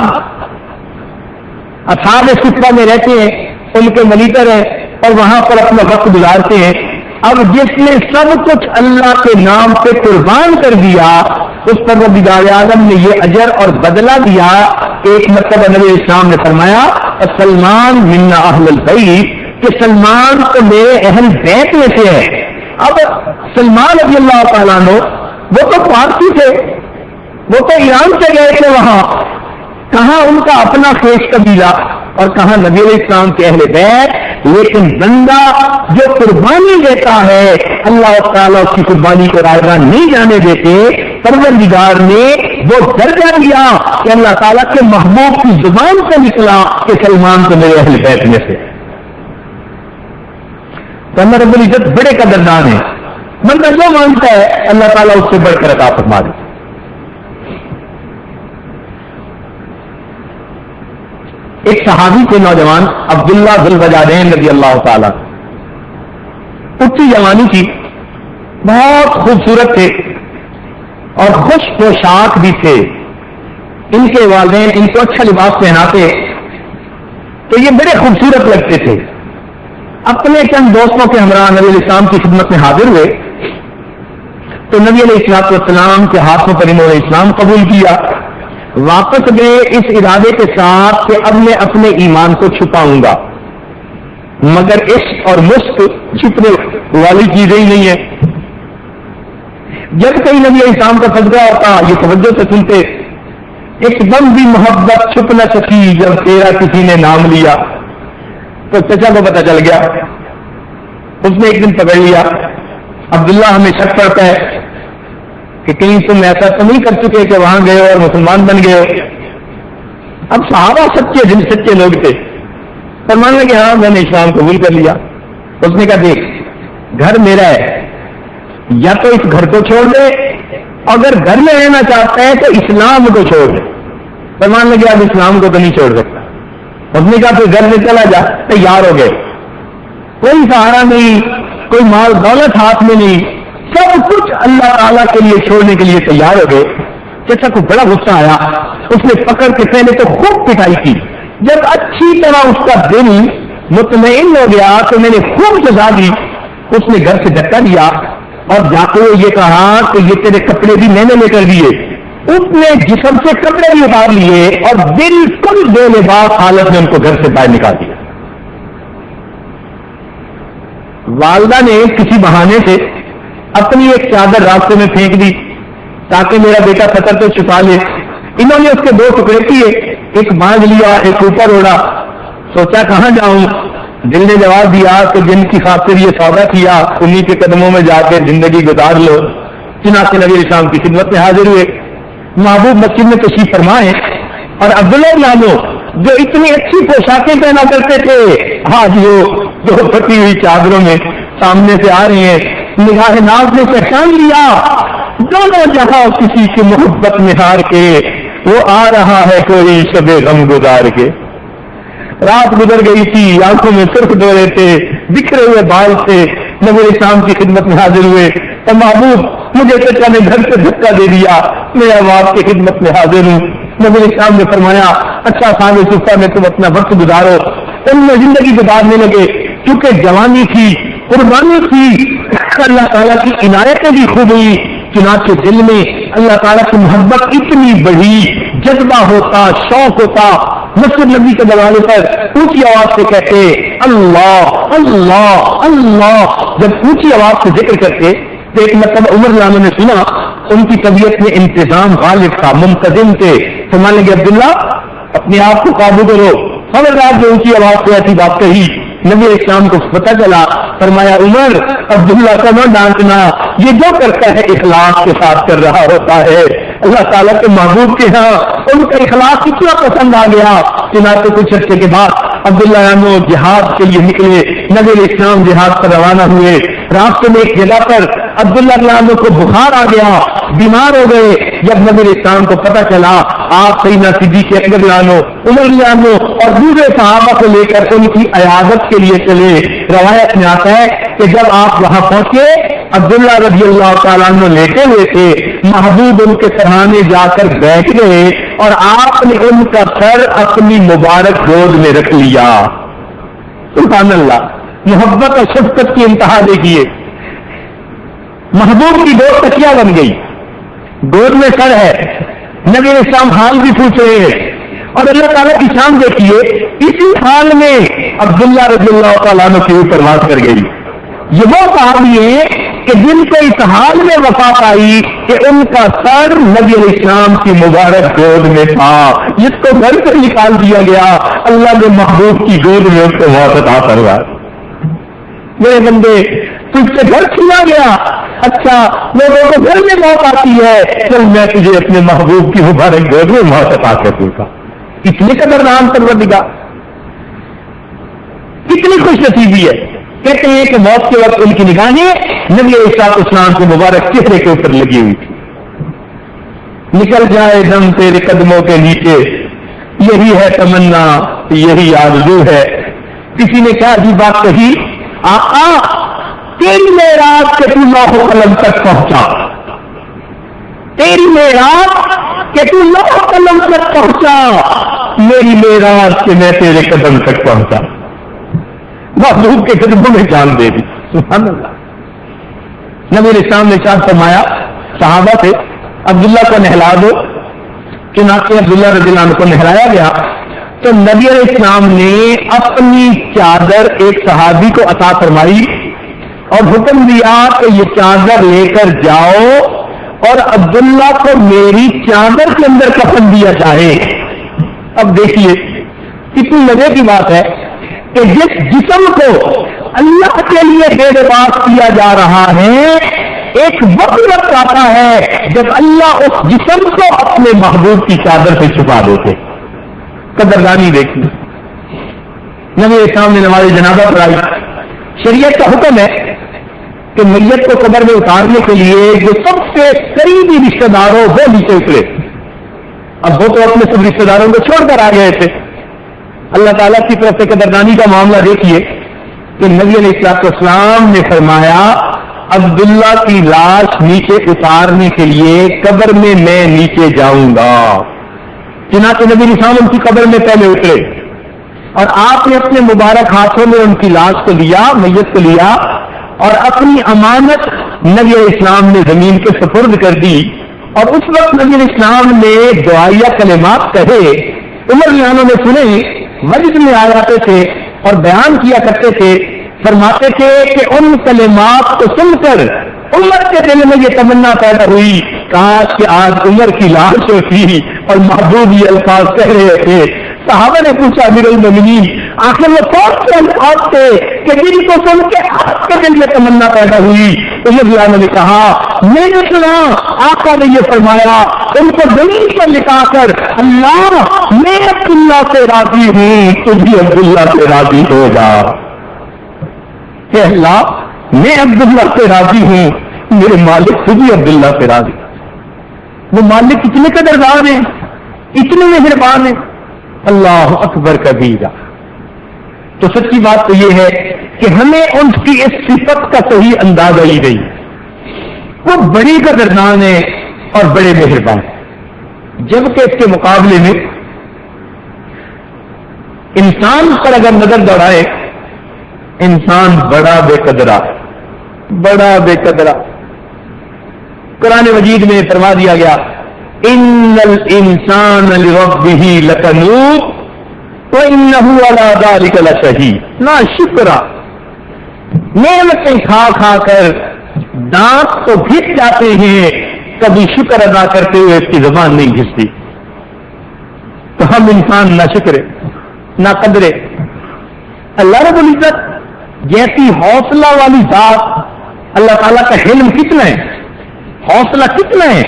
اصحاب صفہ میں رہتے ہیں، ان کے منیٹر ہیں اور وہاں پر اپنا وقت گزارتے ہیں. اب جس نے سب کچھ اللہ کے نام پہ قربان کر دیا اس پر پروردگار عالم نے یہ اجر اور بدلہ دیا. ایک مرتبہ نبی اسلام نے فرمایا سلمان منا اہل البیت کہ سلمان تو میرے اہل بیت میں سے ہے. اب سلمان رضی اللہ تعالیٰ عنہ وہ تو فارسی تھے, وہ تو ایران سے گئے تھے, وہاں کہاں ان کا اپنا خیش قبیلہ اور کہاں نبی علیہ السلام کے اہل بیت. لیکن بندہ جو قربانی دیتا ہے اللہ تعالیٰ اس کی قربانی کو رائگاں نہیں جانے دیتے. پروردگار نے وہ درجہ دیا کہ اللہ تعالیٰ کے محبوب کی زبان سے نکلا کہ سلمان تو میرے اہل بیت میں سے. تو اللہ رب العزت بڑے قدردان ہے. بندہ جو مانتا ہے اللہ تعالیٰ اس سے بڑھ کر عطا فرما دے. ایک صحابی تھے نوجوان عبداللہ ذو الوجہین رضی اللہ تعالیٰ, اچھی جوانی تھی, بہت خوبصورت تھے اور خوش پوشاک بھی تھے. ان کے والدین ان کو اچھا لباس پہناتے تو یہ بڑے خوبصورت لگتے تھے. اپنے چند دوستوں کے ہمراہ نبی علیہ السلام کی خدمت میں حاضر ہوئے تو نبی علیہ السلام کے ہاتھوں پر انہوں نے اسلام قبول کیا. واپس گئے اس ارادے کے ساتھ کہ اب میں اپنے ایمان کو چھپاؤں گا, مگر عشق اور مشق چھپنے والی چیزیں ہی نہیں ہے. جب کہیں نبی علیہ السلام کا تذکرہ ہوتا یہ توجہ سے سنتے. ایک دم بھی محبت چھپ نہ سکی جب تیرا کسی نے نام لیا. تو چچا کو پتہ چل گیا, اس نے ایک دن پکڑ لیا. عبداللہ ہمیں شک پڑتا ہے کہ کہیں تم ایسا تو نہیں کر چکے کہ وہاں گئے اور مسلمان بن گئے ہو. اب صحابہ سچے لوگ تھے, فرمان لگے ہاں میں نے اسلام قبول کر لیا. اس نے کہا دیکھ گھر میرا ہے, یا تو اس گھر کو چھوڑ دے, اگر گھر میں رہنا چاہتا ہے تو اسلام کو چھوڑ دے. فرمان لگے اب اسلام کو تو نہیں چھوڑ سکتا. اس نے کہا پھر گھر میں چلا جا. تیار ہو گئے, کوئی سہارا نہیں, کوئی مال دولت ہاتھ میں نہیں, سب کچھ اللہ تعالیٰ کے لیے چھوڑنے کے لیے تیار ہو گئے. چچا کو بڑا غصہ آیا, اس نے پکڑ کے پہلے تو خوب پٹائی کی. جب اچھی طرح اس کا دل مطمئن ہو گیا تو میں نے خوب سزا دی. اس نے گھر سے دھکا دیا اور جاتے ہوئے یہ کہا کہ یہ تیرے کپڑے بھی میں نے لے کر دیے. اس نے جسم سے کپڑے بھی اتار لیے اور بالکل بے لباس حالت میں ان کو گھر سے باہر نکال دیا. والدہ نے کسی بہانے سے اپنی ایک چادر راستے میں پھینک دی تاکہ میرا بیٹا خطر تو چھپا لے. انہوں نے اس کے 2 ٹکڑے کیے, ایک باندھ لیا ایک اوپر اڑا. سوچا کہاں جاؤں. دل نے جواب دیا کہ جن کی خاطر یہ سودا کیا انہی کے قدموں میں جا کے زندگی گزار لو. چنانچہ نبی علیہ السلام کی خدمت میں حاضر ہوئے. محبوب مسجد میں تشریف فرمائے اور عبداللہ نامو جو اتنی اچھی پوشاکیں پہنا کرتے تھے آج وہ 2 پھٹی ہوئی چادروں میں سامنے سے آ رہی ہیں. نگاہ ناز نے پہچان لیا دونوں جہاں کسی کی محبت میں ہار کے وہ آ رہا ہے کوئی شب غم گزار کے. رات گزر گئی تھی, آنکھوں میں سرخ دورے تھے, بکھرے ہوئے بال تھے. نبی علیہ السلام کی خدمت میں حاضر ہوئے. تو محبوب مجھے چچا نے گھر سے دھکا دے دیا, میں اب آپ کی خدمت میں حاضر ہوں. نبی علیہ السلام نے فرمایا اچھا خان صفہ میں تم اپنا وقت گزارو. ان میں زندگی گزارنے لگے کیونکہ جوانی تھی, قربانی تھی, اللہ تعالیٰ کی عنایتیں بھی خوب ہوئی. چنانچہ دل میں اللہ تعالیٰ کی محبت اتنی بڑھی, جذبہ ہوتا, شوق ہوتا. مسجد نبی کے دروازے پر اونچی آواز سے کہتے اللہ اللہ اللہ. جب اونچی آواز سے ذکر کرتے تو ایک مرتبہ عمر لانا نے سنا ان کی طبیعت میں انتظام غالب تھا, منتظم تھے. فرمانے لگے عبداللہ اپنے آپ کو قابو کرو. خبردار جو اونچی آواز سے ایسی بات کہی. نبی اسلام کو پتہ چلا. فرمایا عمر عبداللہ کا نہ ڈانٹنا, یہ جو کرتا ہے اخلاص کے ساتھ کر رہا ہوتا ہے. اللہ تعالیٰ کے محبوب کے ہاں ان کا اخلاص اتنا پسند آ گیا. چنانچہ کچھ عرصے کے بعد عبداللہ عنہ جہاد کے لیے نکلے. نبی علیہ السلام جہاد پر روانہ ہوئے. راستے میں ایک جگہ پر عبداللہ عنہ کو بخار آ گیا, بیمار ہو گئے. جب نبی علیہ السلام کو پتہ چلا آپ سیدنا صدیق اکبر عنہ, عمر عنہ اور دوسرے صحابہ کو لے کر ان کی عیادت کے لیے چلے. روایت میں آتا ہے کہ جب آپ وہاں پہنچے عبداللہ رضی اللہ تعالیٰ عنہ لیٹے ہوئے تھے. محبوب ان کے سرانے جا کر بیٹھ گئے اور آپ نے ان کا سر اپنی مبارک گود میں رکھ لیا. سبحان اللہ, محبت اور شفقت کی انتہا دیکھیے. محبوب کی گود تکیا بن گئی، گود میں سر ہے، نبی علیہ السلام حال بھی پوچھ رہے ہیں، اور اللہ تعالیٰ کی شان دیکھیے، اسی حال میں عبداللہ رضی اللہ تعالیٰ عنہ کی پرواز کر گئی۔ یہ وہ صحابی ہیں کہ جن کو اس حال میں وفات آئی کہ ان کا سر نبی علیہ السلام کی مبارک گود میں تھا، جس کو گھر سے نکال دیا گیا، اللہ نے محبوب کی گود میں اس کو موت عطا کروائی۔ میرے بندے، تجھ سے گھر چھینا گیا، اچھا لوگوں کو گھر میں موت آتی ہے، چل میں تجھے اپنے محبوب کی مبارک گود میں موت عطا کر دوں گا۔ اتنے قدردان پروردگار، کتنی خوش نصیبی ہے۔ کہتے ہیں کہ موت کے وقت ان کی نگاہیں نبی علیہ السلام کے مبارک چہرے کے اوپر لگی ہوئی تھی۔ نکل جائے دم تیرے قدموں کے نیچے، یہی ہے تمنا، یہی آرزو ہے۔ کسی نے کیا عجیب بات کہی، آقا تیری معراج کہ تو لوح قلم تک پہنچا، تیری معراج کہ تو لوح قلم تک پہنچا، میری معراج کہ میں تیرے قدم تک پہنچا۔ محبوب کے قدموں میں جان دے دی، سبحان اللہ۔ نبی علیہ السلام نے ارشاد فرمایا صحابہ سے، عبداللہ کو نہلا دو۔ چنانچہ عبداللہ رضی اللہ عنہ کو نہلایا گیا تو نبی علیہ السلام نے اپنی چادر ایک صحابی کو عطا فرمائی اور حکم دیا کہ یہ چادر لے کر جاؤ اور عبداللہ کو میری چادر کے اندر کفن دیا جائے۔ اب دیکھیے کتنی مزے کی بات ہے کہ جس جسم کو اللہ کے لیے بے لباس کیا جا رہا ہے، ایک وقت آتا ہے جب اللہ اس جسم کو اپنے محبوب کی چادر سے چھپا دیتے۔ قدردانی دیکھیے، نبی علیہ السلام نے نماز جنازہ پڑھائی۔ شریعت کا حکم ہے کہ میت کو قبر میں اتارنے کے لیے جو سب سے قریبی رشتہ دار ہو وہ نیچے اترے۔ اب وہ تو اپنے سب رشتہ داروں کو چھوڑ کر آ گئے تھے۔ اللہ تعالیٰ کی طرف سے قدردانی کا معاملہ دیکھیے کہ نبی علیہ السلام نے فرمایا عبداللہ کی لاش نیچے اتارنے کے لیے قبر میں نیچے جاؤں گا۔ چنانچہ نبی علیہ السلام ان کی قبر میں پہلے اترے اور آپ نے اپنے مبارک ہاتھوں میں ان کی لاش کو لیا، میت کو لیا اور اپنی امانت نبی علیہ السلام نے زمین کے سپرد کر دی۔ اور اس وقت نبی علیہ السلام نے دعائیہ کلمات کہے، عمر رضی اللہ عنہ نے سنے، مسجد میں آ جاتے تھے اور بیان کیا کرتے تھے، فرماتے تھے کہ ان کلمات کو سن کر عمر کے دل میں یہ تمنا پیدا ہوئی، کاش کہ آج عمر کی لاش ہوتی اور محبوب یہ الفاظ کہہ رہے تھے۔ صحابہ نے پوچھا امیر المومنین آخر وہ کون سے الفاظ تھے کہ جن کو سن کے آپ کے دل میں تمنا پیدا ہوئی؟ عمر نے کہا میں نے سنا آقا نے یہ فرمایا، ان کو زمین پر لکھا کر اللہ میں عبداللہ سے راضی ہوں، تو بھی عبداللہ سے راضی ہوگا۔ کہ اللہ میں عبداللہ سے راضی ہوں، میرے مالک سے بھی عبداللہ سے راضی۔ وہ مالک اتنے قدردان ہیں، اتنے مہربان ہیں، اللہ اکبر کبیرہ۔ تو سچی بات تو یہ ہے کہ ہمیں ان کی اس صفت کا صحیح اندازہ ہی نہیں۔ وہ بڑی قدردان ہے اور بڑے مہربان ہیں، جبکہ اس کے مقابلے میں انسان پر اگر نظر دوڑائے، انسان بڑا بے قدرہ، بڑا بے قدرہ۔ قرآن مجید میں فرما دیا گیا ان الانسان لربہ لکنود وانہ علی ذلک لشہید۔ نا شکرا، نعمتیں کھا کھا کر دانت تو گھس جاتے ہیں، کبھی شکر ادا کرتے ہوئے اس کی زبان نہیں گھستی۔ تو ہم انسان نہ شکرے نہ قدرے۔ اللہ رب العزت جیسی حوصلہ والی ذات، اللہ تعالیٰ کا حلم کتنا ہے، حوصلہ کتنا ہے۔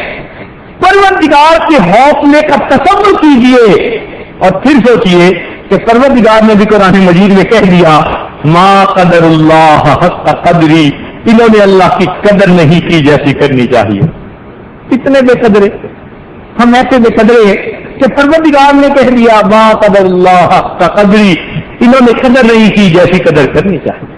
پروردگار کے حوصلے کا تصور کیجئے اور پھر سوچئے کہ پروردگار نے بھی قرآن مجید میں کہہ دیا ما قدر اللہ حق قدری، انہوں نے اللہ کی قدر نہیں کی جیسی کرنی چاہیے۔ کتنے بے قدرے ہم، ایسے بے قدرے کہ پروردگار نے کہہ دیا ما قدر اللہ حق قدری، انہوں نے قدر نہیں کی جیسی قدر کرنی چاہیے۔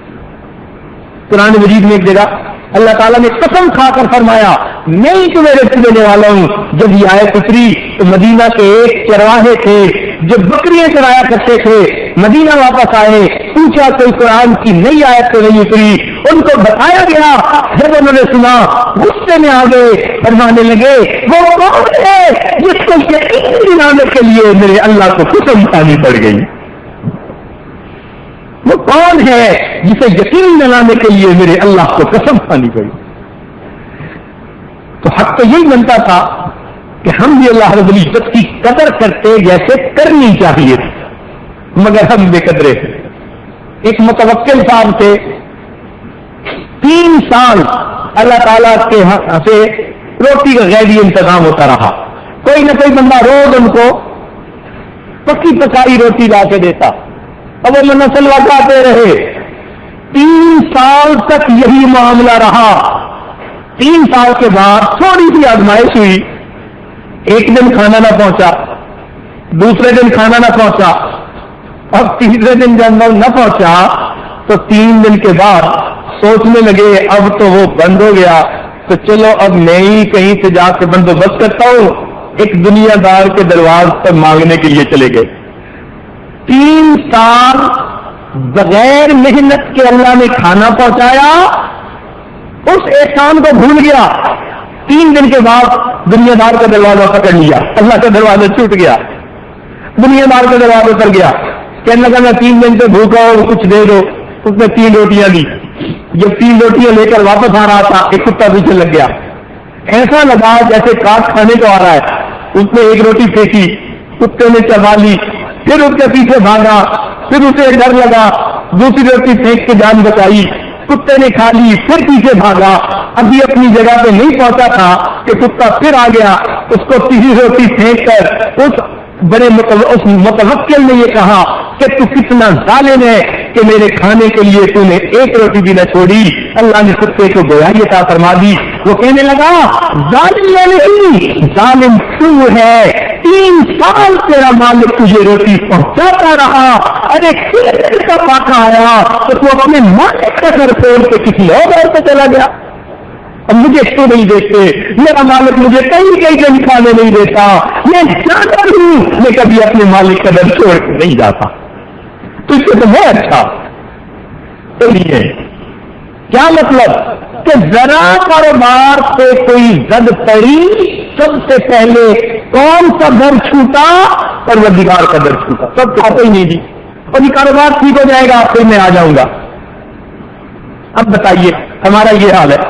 قرآن مجید میں ایک جگہ اللہ تعالیٰ نے قسم کھا کر فرمایا میں ہی تمہیں رزق دینے والا ہوں۔ جب یہ آیت اتری تو مدینہ کے ایک چرواہے تھے جو بکریاں چرایا کرتے تھے، مدینہ واپس آئے، پوچھا کوئی قرآن کی نئی آیت تو نہیں اتری، ان کو بتایا گیا، جب انہوں نے سنا غصے میں آ گئے، فرمانے لگے وہ کون ہے جس کو یقین دلانے کے لیے میرے اللہ کو قسم کھانی پڑ گئی؟ وہ کون ہے جسے یقین دلانے کے لیے میرے اللہ کو قسم کھانی پڑی؟ تو حق تو یہی بنتا تھا کہ ہم بھی اللہ رب العزت کی قدر کرتے جیسے کرنی چاہیے، مگر ہم بے قدرے تھے۔ ایک متوکل صاحب تھے، 3 سال اللہ تعالیٰ کے ہاں سے روٹی کا غیبی انتظام ہوتا رہا، کوئی نہ کوئی بندہ روز ان کو پکی پکائی روٹی لا کے دیتا، اب وہ نسل لگاتے رہے، 3 سال تک یہی معاملہ رہا۔ 3 سال کے بعد تھوڑی سی آزمائش ہوئی، ایک دن کھانا نہ پہنچا، دوسرے دن کھانا نہ پہنچا، اب تیسرے دن جب نہ پہنچا تو 3 دن کے بعد سوچنے لگے اب تو وہ بند ہو گیا، تو چلو اب میں ہی کہیں سے جا کے بندوبست کرتا ہوں۔ ایک دنیا دار کے دروازے پر مانگنے کے لیے چلے گئے۔ 3 سال بغیر محنت کے اللہ نے کھانا پہنچایا، اس احسان کو بھول گیا۔ 3 دن کے بعد دنیا دار کا دروازہ پکڑ لیا، اللہ کا دروازہ چھوٹ گیا، دنیا دار کا دروازہ پر گیا، کہنے لگا میں 3 دن سے بھوکا ہوں کچھ دے دو، اس نے 3 روٹیاں دی، جب 3 روٹیاں لے کر واپس آ رہا تھا ایک کتا پیچھے لگ گیا، ایسا لگا جیسے کاٹ کھانے کو آ رہا ہے، اس نے ایک روٹی پھینکی، کتے نے چبا لی، پھر اس کے پیچھے بھاگا، پھر اسے ڈر لگا، دوسری روٹی پھینک کے جان بچائی، کتے نے کھا لی، پھر پیچھے بھاگا، ابھی اپنی جگہ پہ نہیں پہنچا تھا کہ کتا پھر آ گیا، اس کو تیسری روٹی پھینک کر اس متوکل نے یہ کہا کہ تو کتنا ظالم ہے کہ میرے کھانے کے لیے تو نے ایک روٹی بھی نہ چھوڑی۔ اللہ نے کتے کو گویائی عطا فرما دی، وہ کہنے لگا ظالم میں نہیں، ظالم تو ہے، 3 سال تیرا مالک تجھے روٹی پہنچاتا رہا، ارے کس کا پاکا آیا تو تو اپنے مالک کا سر پھوڑ کے کسی اور پہ چلا گیا۔ اب مجھے تو نہیں دیتے، میرا مالک مجھے کئی دن کھانے نہیں دیتا، میں جانتا ہوں میں کبھی اپنے مالک کا در چھوڑ کے نہیں جاتا، تو اس سے تو میں اچھا چلیے۔ کیا مطلب کہ ذرا کاروبار سے کوئی زد پڑی، سب سے پہلے کون سا در چھوٹا؟ پروردگار کا در چھوٹا، سب کھاتے ہی نہیں دی، اور یہ کاروبار ٹھیک ہو جائے گا پھر میں آ جاؤں گا۔ اب بتائیے ہمارا یہ حال ہے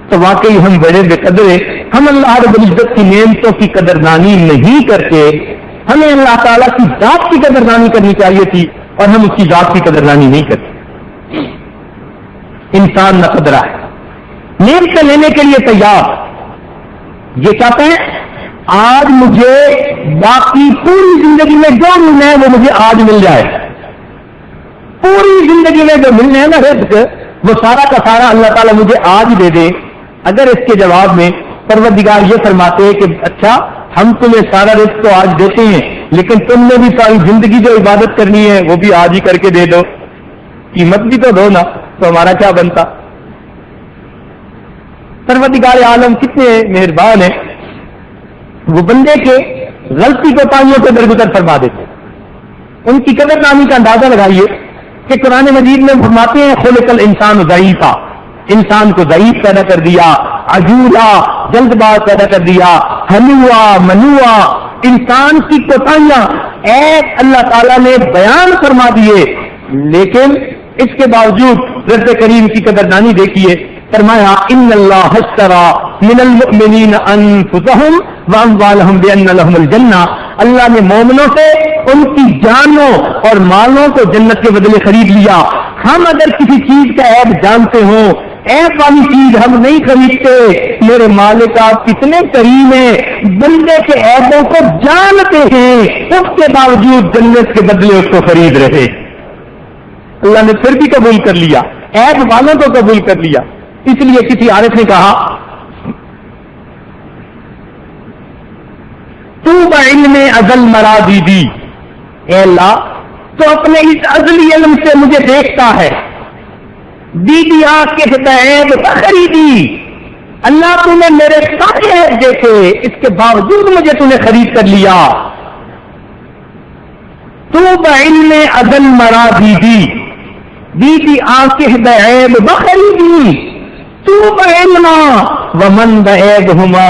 تو واقعی ہم بڑے بے قدرے، ہم اللہ رب العزت کی نعمتوں کی قدردانی نہیں کرتے، ہمیں اللہ تعالیٰ کی ذات کی قدردانی کرنی چاہیے تھی اور ہم اس کی ذات کی قدردانی نہیں کرتے۔ انسان نہ قدرہ ہے، نعمتیں لینے کے لیے تیار، یہ چاہتے ہیں آج مجھے باقی پوری زندگی میں جو ملنا ہے وہ مجھے آج مل جائے، پوری زندگی میں جو ملنا ہے نا رزق، وہ سارا کا سارا اللہ تعالیٰ مجھے آج دے دے۔ اگر اس کے جواب میں پروردگار یہ فرماتے کہ اچھا ہم تمہیں سارا رزق تو آج دیتے ہیں لیکن تم نے بھی ساری زندگی جو عبادت کرنی ہے وہ بھی آج ہی کر کے دے دو، قیمت بھی تو دو نا، تو ہمارا کیا بنتا؟ پروردگار عالم کتنے مہربان ہیں، وہ بندے کے غلطی کو پانیوں سے درگزر فرما دیتے، ان کی قدردانی کا اندازہ لگائیے کہ قرآن مجید میں فرماتے ہیں خلق الانسان ضعیفا، انسان کو ضعیف پیدا کر دیا، عجولا جلد باز پیدا کر دیا، ہنوا منوا، انسان کی کوتاہیاں ایک اللہ تعالیٰ نے بیان فرما دیے، لیکن اس کے باوجود رب کریم کی قدردانی دیکھیے، فرمایا ان اللہ اشترى من المؤمنین انفسهم واموالهم بان لهم الجنہ، اللہ نے مومنوں سے ان کی جانوں اور مالوں کو جنت کے بدلے خرید لیا۔ ہم اگر کسی چیز کا عیب جانتے ہوں، عیب والی چیز ہم نہیں خریدتے، میرے مالک آپ کتنے کریم ہیں، بندے کے عیبوں کو جانتے ہیں، اس کے باوجود جنت کے بدلے اس کو خرید رہے۔ اللہ نے پھر بھی قبول کر لیا، عیب والوں کو قبول کر لیا۔ اس لیے کسی عارف نے کہا تو بعلم ازل مرادی دی، اے اللہ تو اپنے اس ازلی علم سے مجھے دیکھتا ہے، دیدی آنکھ کے عیب خریدی، اللہ تو نے میرے سارے عیب دیکھے، اس کے باوجود مجھے تو نے خرید کر لیا۔ تو تو بعلم ازل مرادی دی آنکھ بعیب بخریدی تو بعلما ومن بعیبہما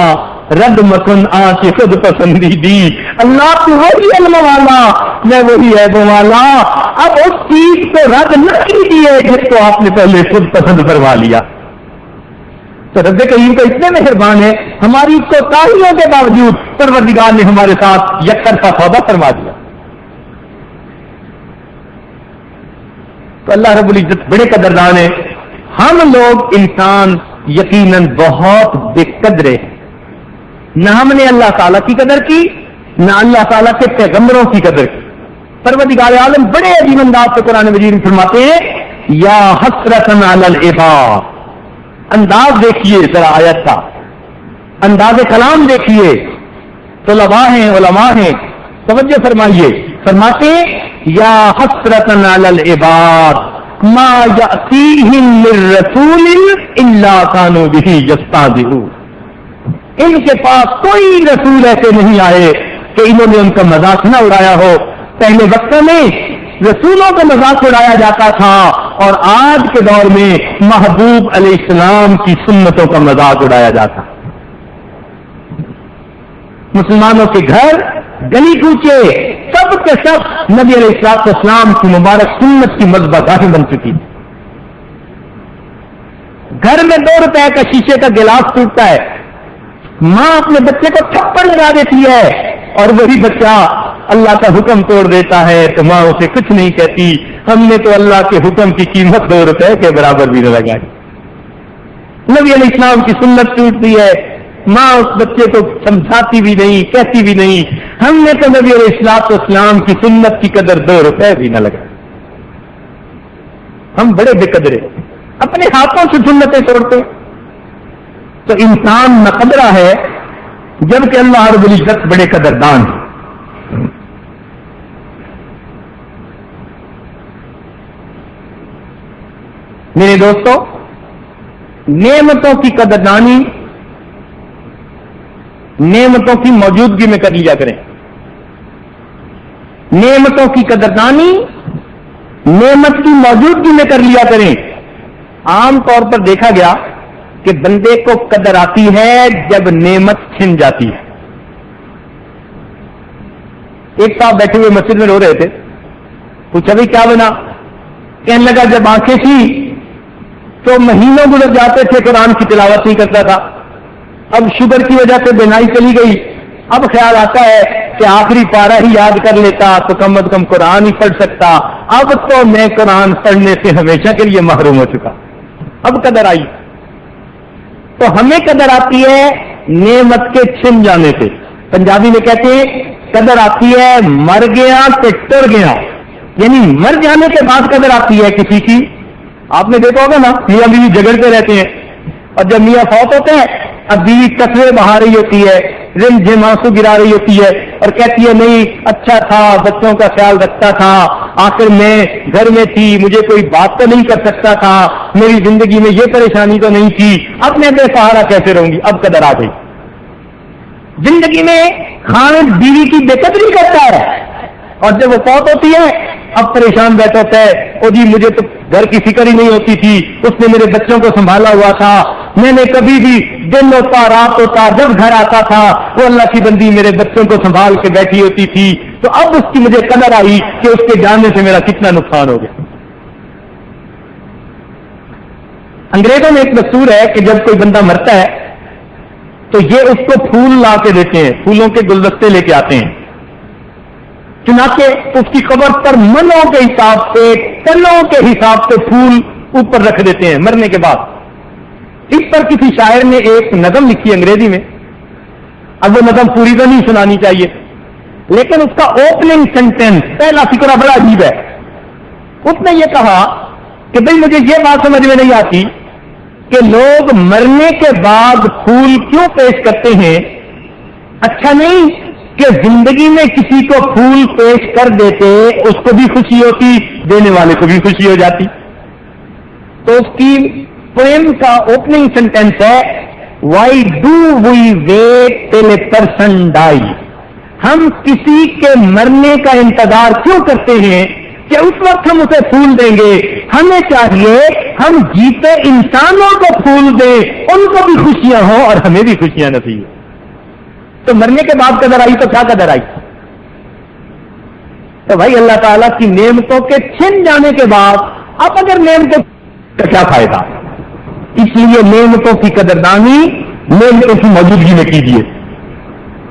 رد مکن آنکھ خود پسندیدی. اللہ تو وہی علم والا میں وہی عیبوں والا. اب اس چیز کو رد نہ کیجیے جس کو آپ نے پہلے خود پسند کروا لیا. تو رب کریم کو اتنے مہربان ہے, ہماری کوتاہیوں کے باوجود پروردگار نے ہمارے ساتھ یک طرفہ سودا فرما دیا. تو اللہ رب العزت بڑے قدردان ہیں. ہم لوگ انسان یقیناً بہت بے قدرے ہیں. نہ ہم نے اللہ تعالیٰ کی قدر کی, نہ اللہ تعالیٰ کے پیغمبروں کی قدر کی. پروردگار عالم بڑے عجیب انداز سے قرآن مجید میں فرماتے ہیں, یا حسرتن علی العباد. انداز دیکھیے ذرا آیت کا, انداز کلام دیکھیے. طلباء ہیں, علماء ہیں, توجہ فرمائیے. فرماتے ہیں یا حسرتن علی العباد ما یأتیہم من رسول الا کانوا بہ یستہزئون. ان کے پاس کوئی رسول ایسے نہیں آئے کہ انہوں نے ان کا مذاق نہ اڑایا ہو. پہلے وقتوں میں رسولوں کا مذاق اڑایا جاتا تھا, اور آج کے دور میں محبوب علیہ السلام کی سنتوں کا مذاق اڑایا جاتا. مسلمانوں کے گھر, گلی کوچے, سب کے سب نبی علیہ السلام کی مبارک سنت کی مذبح گاہیں بن چکی. گھر میں 2 روپے کا شیشے کا گلاس ٹوٹتا ہے, ماں اپنے بچے کو تھپڑ لگا دیتی ہے, اور وہی بچہ اللہ کا حکم توڑ دیتا ہے تو ماں اسے کچھ نہیں کہتی. ہم نے تو اللہ کے حکم کی قیمت 2 روپے کے برابر بھی نہ لگائی. نبی علیہ السلام کی سنت ٹوٹتی ہے, ماں اس بچے کو سمجھاتی بھی نہیں, کہتی بھی نہیں. ہم نے تو نبی علیہ السلام کی سنت کی قدر 2 روپے بھی نہ لگائی. ہم بڑے بے قدرے, اپنے ہاتھوں سے سنتیں توڑتے. تو انسان ناقدرہ ہے, جبکہ اللہ رب العزت بڑے قدردان ہیں. میرے دوستو, نعمتوں کی قدردانی نعمتوں کی موجودگی میں کر لیا کریں. نعمتوں کی قدردانی نعمت کی موجودگی میں کر لیا کریں. عام طور پر دیکھا گیا کہ بندے کو قدر آتی ہے جب نعمت چھن جاتی ہے. ایک صاحب بیٹھے ہوئے مسجد میں رو رہے تھے, پوچھا بھی کیا بنا؟ کہنے لگا جب آنکھیں تھی تو مہینوں گزر جاتے تھے, قرآن کی تلاوت نہیں کرتا تھا. اب شوگر کی وجہ سے بینائی چلی گئی. اب خیال آتا ہے کہ آخری پارہ ہی یاد کر لیتا تو کم از کم قرآن ہی پڑھ سکتا. اب تو میں قرآن پڑھنے سے ہمیشہ کے لیے محروم ہو چکا. اب قدر آئی. تو ہمیں قدر آتی ہے نعمت کے چھن جانے سے. پنجابی میں کہتے ہیں قدر آتی ہے مر گیا تو ٹر گیا, یعنی مر جانے کے بعد قدر آتی ہے کسی کی. آپ نے دیکھا ہوگا نا, میاں بیوی جھگڑتے رہتے ہیں, اور جب میاں فوت ہوتے ہیں اب بیوی کسرے بہا رہی ہوتی ہے, رم جھم آنسو گرا رہی ہوتی ہے, اور کہتی ہے نہیں اچھا تھا, بچوں کا خیال رکھتا تھا, آخر میں گھر میں تھی, مجھے کوئی بات تو نہیں کر سکتا تھا, میری زندگی میں یہ پریشانی تو نہیں تھی, اب میں بے سہارا کیسے رہوں گی. اب قدر آ گئی. زندگی میں خاوند بیوی کی بے قدری کرتا ہے, اور جب وہ فوت ہوتی ہے اب پریشان بیٹھا ہوتا ہے, او جی مجھے تو گھر کی فکر ہی نہیں ہوتی تھی, اس نے میرے بچوں کو سنبھالا ہوا تھا, میں نے کبھی بھی دن ہوتا رات ہوتا جب گھر آتا تھا وہ اللہ کی بندی میرے بچوں کو سنبھال کے بیٹھی ہوتی تھی. تو اب اس کی مجھے قدر آئی کہ اس کے جانے سے میرا کتنا نقصان ہو گیا. انگریزوں میں ایک دستور ہے کہ جب کوئی بندہ مرتا ہے تو یہ اس کو پھول لا کے دیتے ہیں, پھولوں کے گلدستے لے کے آتے ہیں. چنانچہ اس کی قبر پر منوں کے حساب سے, ٹنوں کے حساب سے پھول اوپر رکھ دیتے ہیں مرنے کے بعد. اس پر کسی شاعر نے ایک نظم لکھی انگریزی میں. اب وہ نظم پوری تو نہیں سنانی چاہیے, لیکن اس کا اوپننگ سینٹینس پہلا فقرہ بڑا عجیب ہے. اس نے یہ کہا کہ بھئی مجھے یہ بات سمجھ میں نہیں آتی کہ لوگ مرنے کے بعد پھول کیوں پیش کرتے ہیں. اچھا نہیں کہ زندگی میں کسی کو پھول پیش کر دیتے, اس کو بھی خوشی ہوتی, دینے والے کو بھی خوشی ہو جاتی. تو اس کی پوئم کا اوپننگ سینٹینس ہے, why do we wait till a person die. ہم کسی کے مرنے کا انتظار کیوں کرتے ہیں کہ اس وقت ہم اسے پھول دیں گے؟ ہمیں چاہیے ہم جیتے انسانوں کو پھول دیں، ان کو بھی خوشیاں ہوں اور ہمیں بھی خوشیاں نصیب ہوں۔ تو مرنے کے بعد قدر آئی تو کیا قدر آئی؟ تو بھائی اللہ تعالیٰ کی نعمتوں کے چھن جانے کے بعد اب اگر نعمتوں کا کیا فائدہ؟ اس لیے نعمتوں کی قدردانی نعمتوں کی موجودگی میں کیجیے۔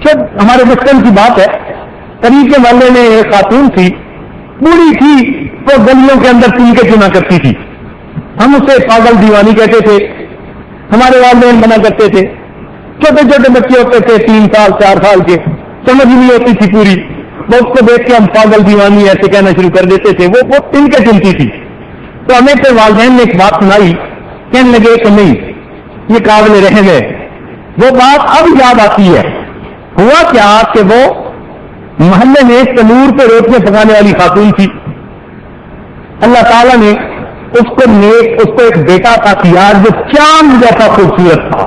جب ہمارے بچپن کی بات ہے، قریب کے محلے میں ایک خاتون تھی، بوڑھی تھی، وہ گلیوں کے اندر تین کے چنا کرتی تھی۔ ہم اسے پاگل دیوانی کہتے تھے، ہمارے والدین بنا کرتے تھے۔ چھوٹے چھوٹے بچے ہوتے تھے 3 سال 4 سال کے، سمجھ نہیں ہوتی تھی پوری، وہ اس کو دیکھ کے ہم پاگل دیوانی ایسے کہنا شروع کر دیتے تھے۔ وہ تین کے چنتی تھی۔ تو ہمیں پھر والدین نے ایک بات سنائی، کہنے لگے کہ نہیں یہ قابل رحم ہے۔ وہ بات اب یاد آتی ہے۔ ہوا کیا کہ وہ محلے میں تنور پہ روٹیاں پکانے والی خاتون تھی۔ اللہ تعالیٰ نے اس کو ایک بیٹا تھا یار جو چاند جیسا خوبصورت تھا۔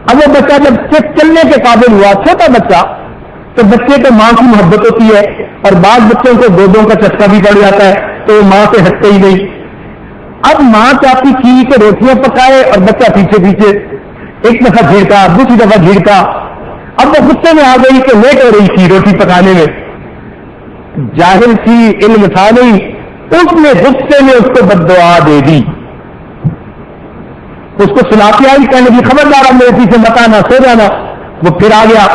اب وہ بچہ جب چلنے کے قابل ہوا، چھوٹا بچہ، تو بچے کو ماں کی محبت ہوتی ہے، اور بعض بچوں کو گودوں کا چسکا بھی پڑ جاتا ہے تو وہ ماں سے ہٹتے ہی نہیں۔ اب ماں چاہتی تھی کہ روٹیاں پکائے اور بچہ پیچھے پیچھے، ایک دفعہ جھڑکا، دوسری دفعہ جھڑکا۔ اب وہ غصے میں آ گئی کہ لیٹ ہو رہی تھی روٹی پکانے میں، جاہل تھی، علم تھا نہیں، اس نے غصے میں اس کو بد دعا دے دی۔ اس کو سنا کے آئی، کہنے لگی خبردار میرے پیچھے مت آنا، سو جانا۔ وہ پھر آ گیا،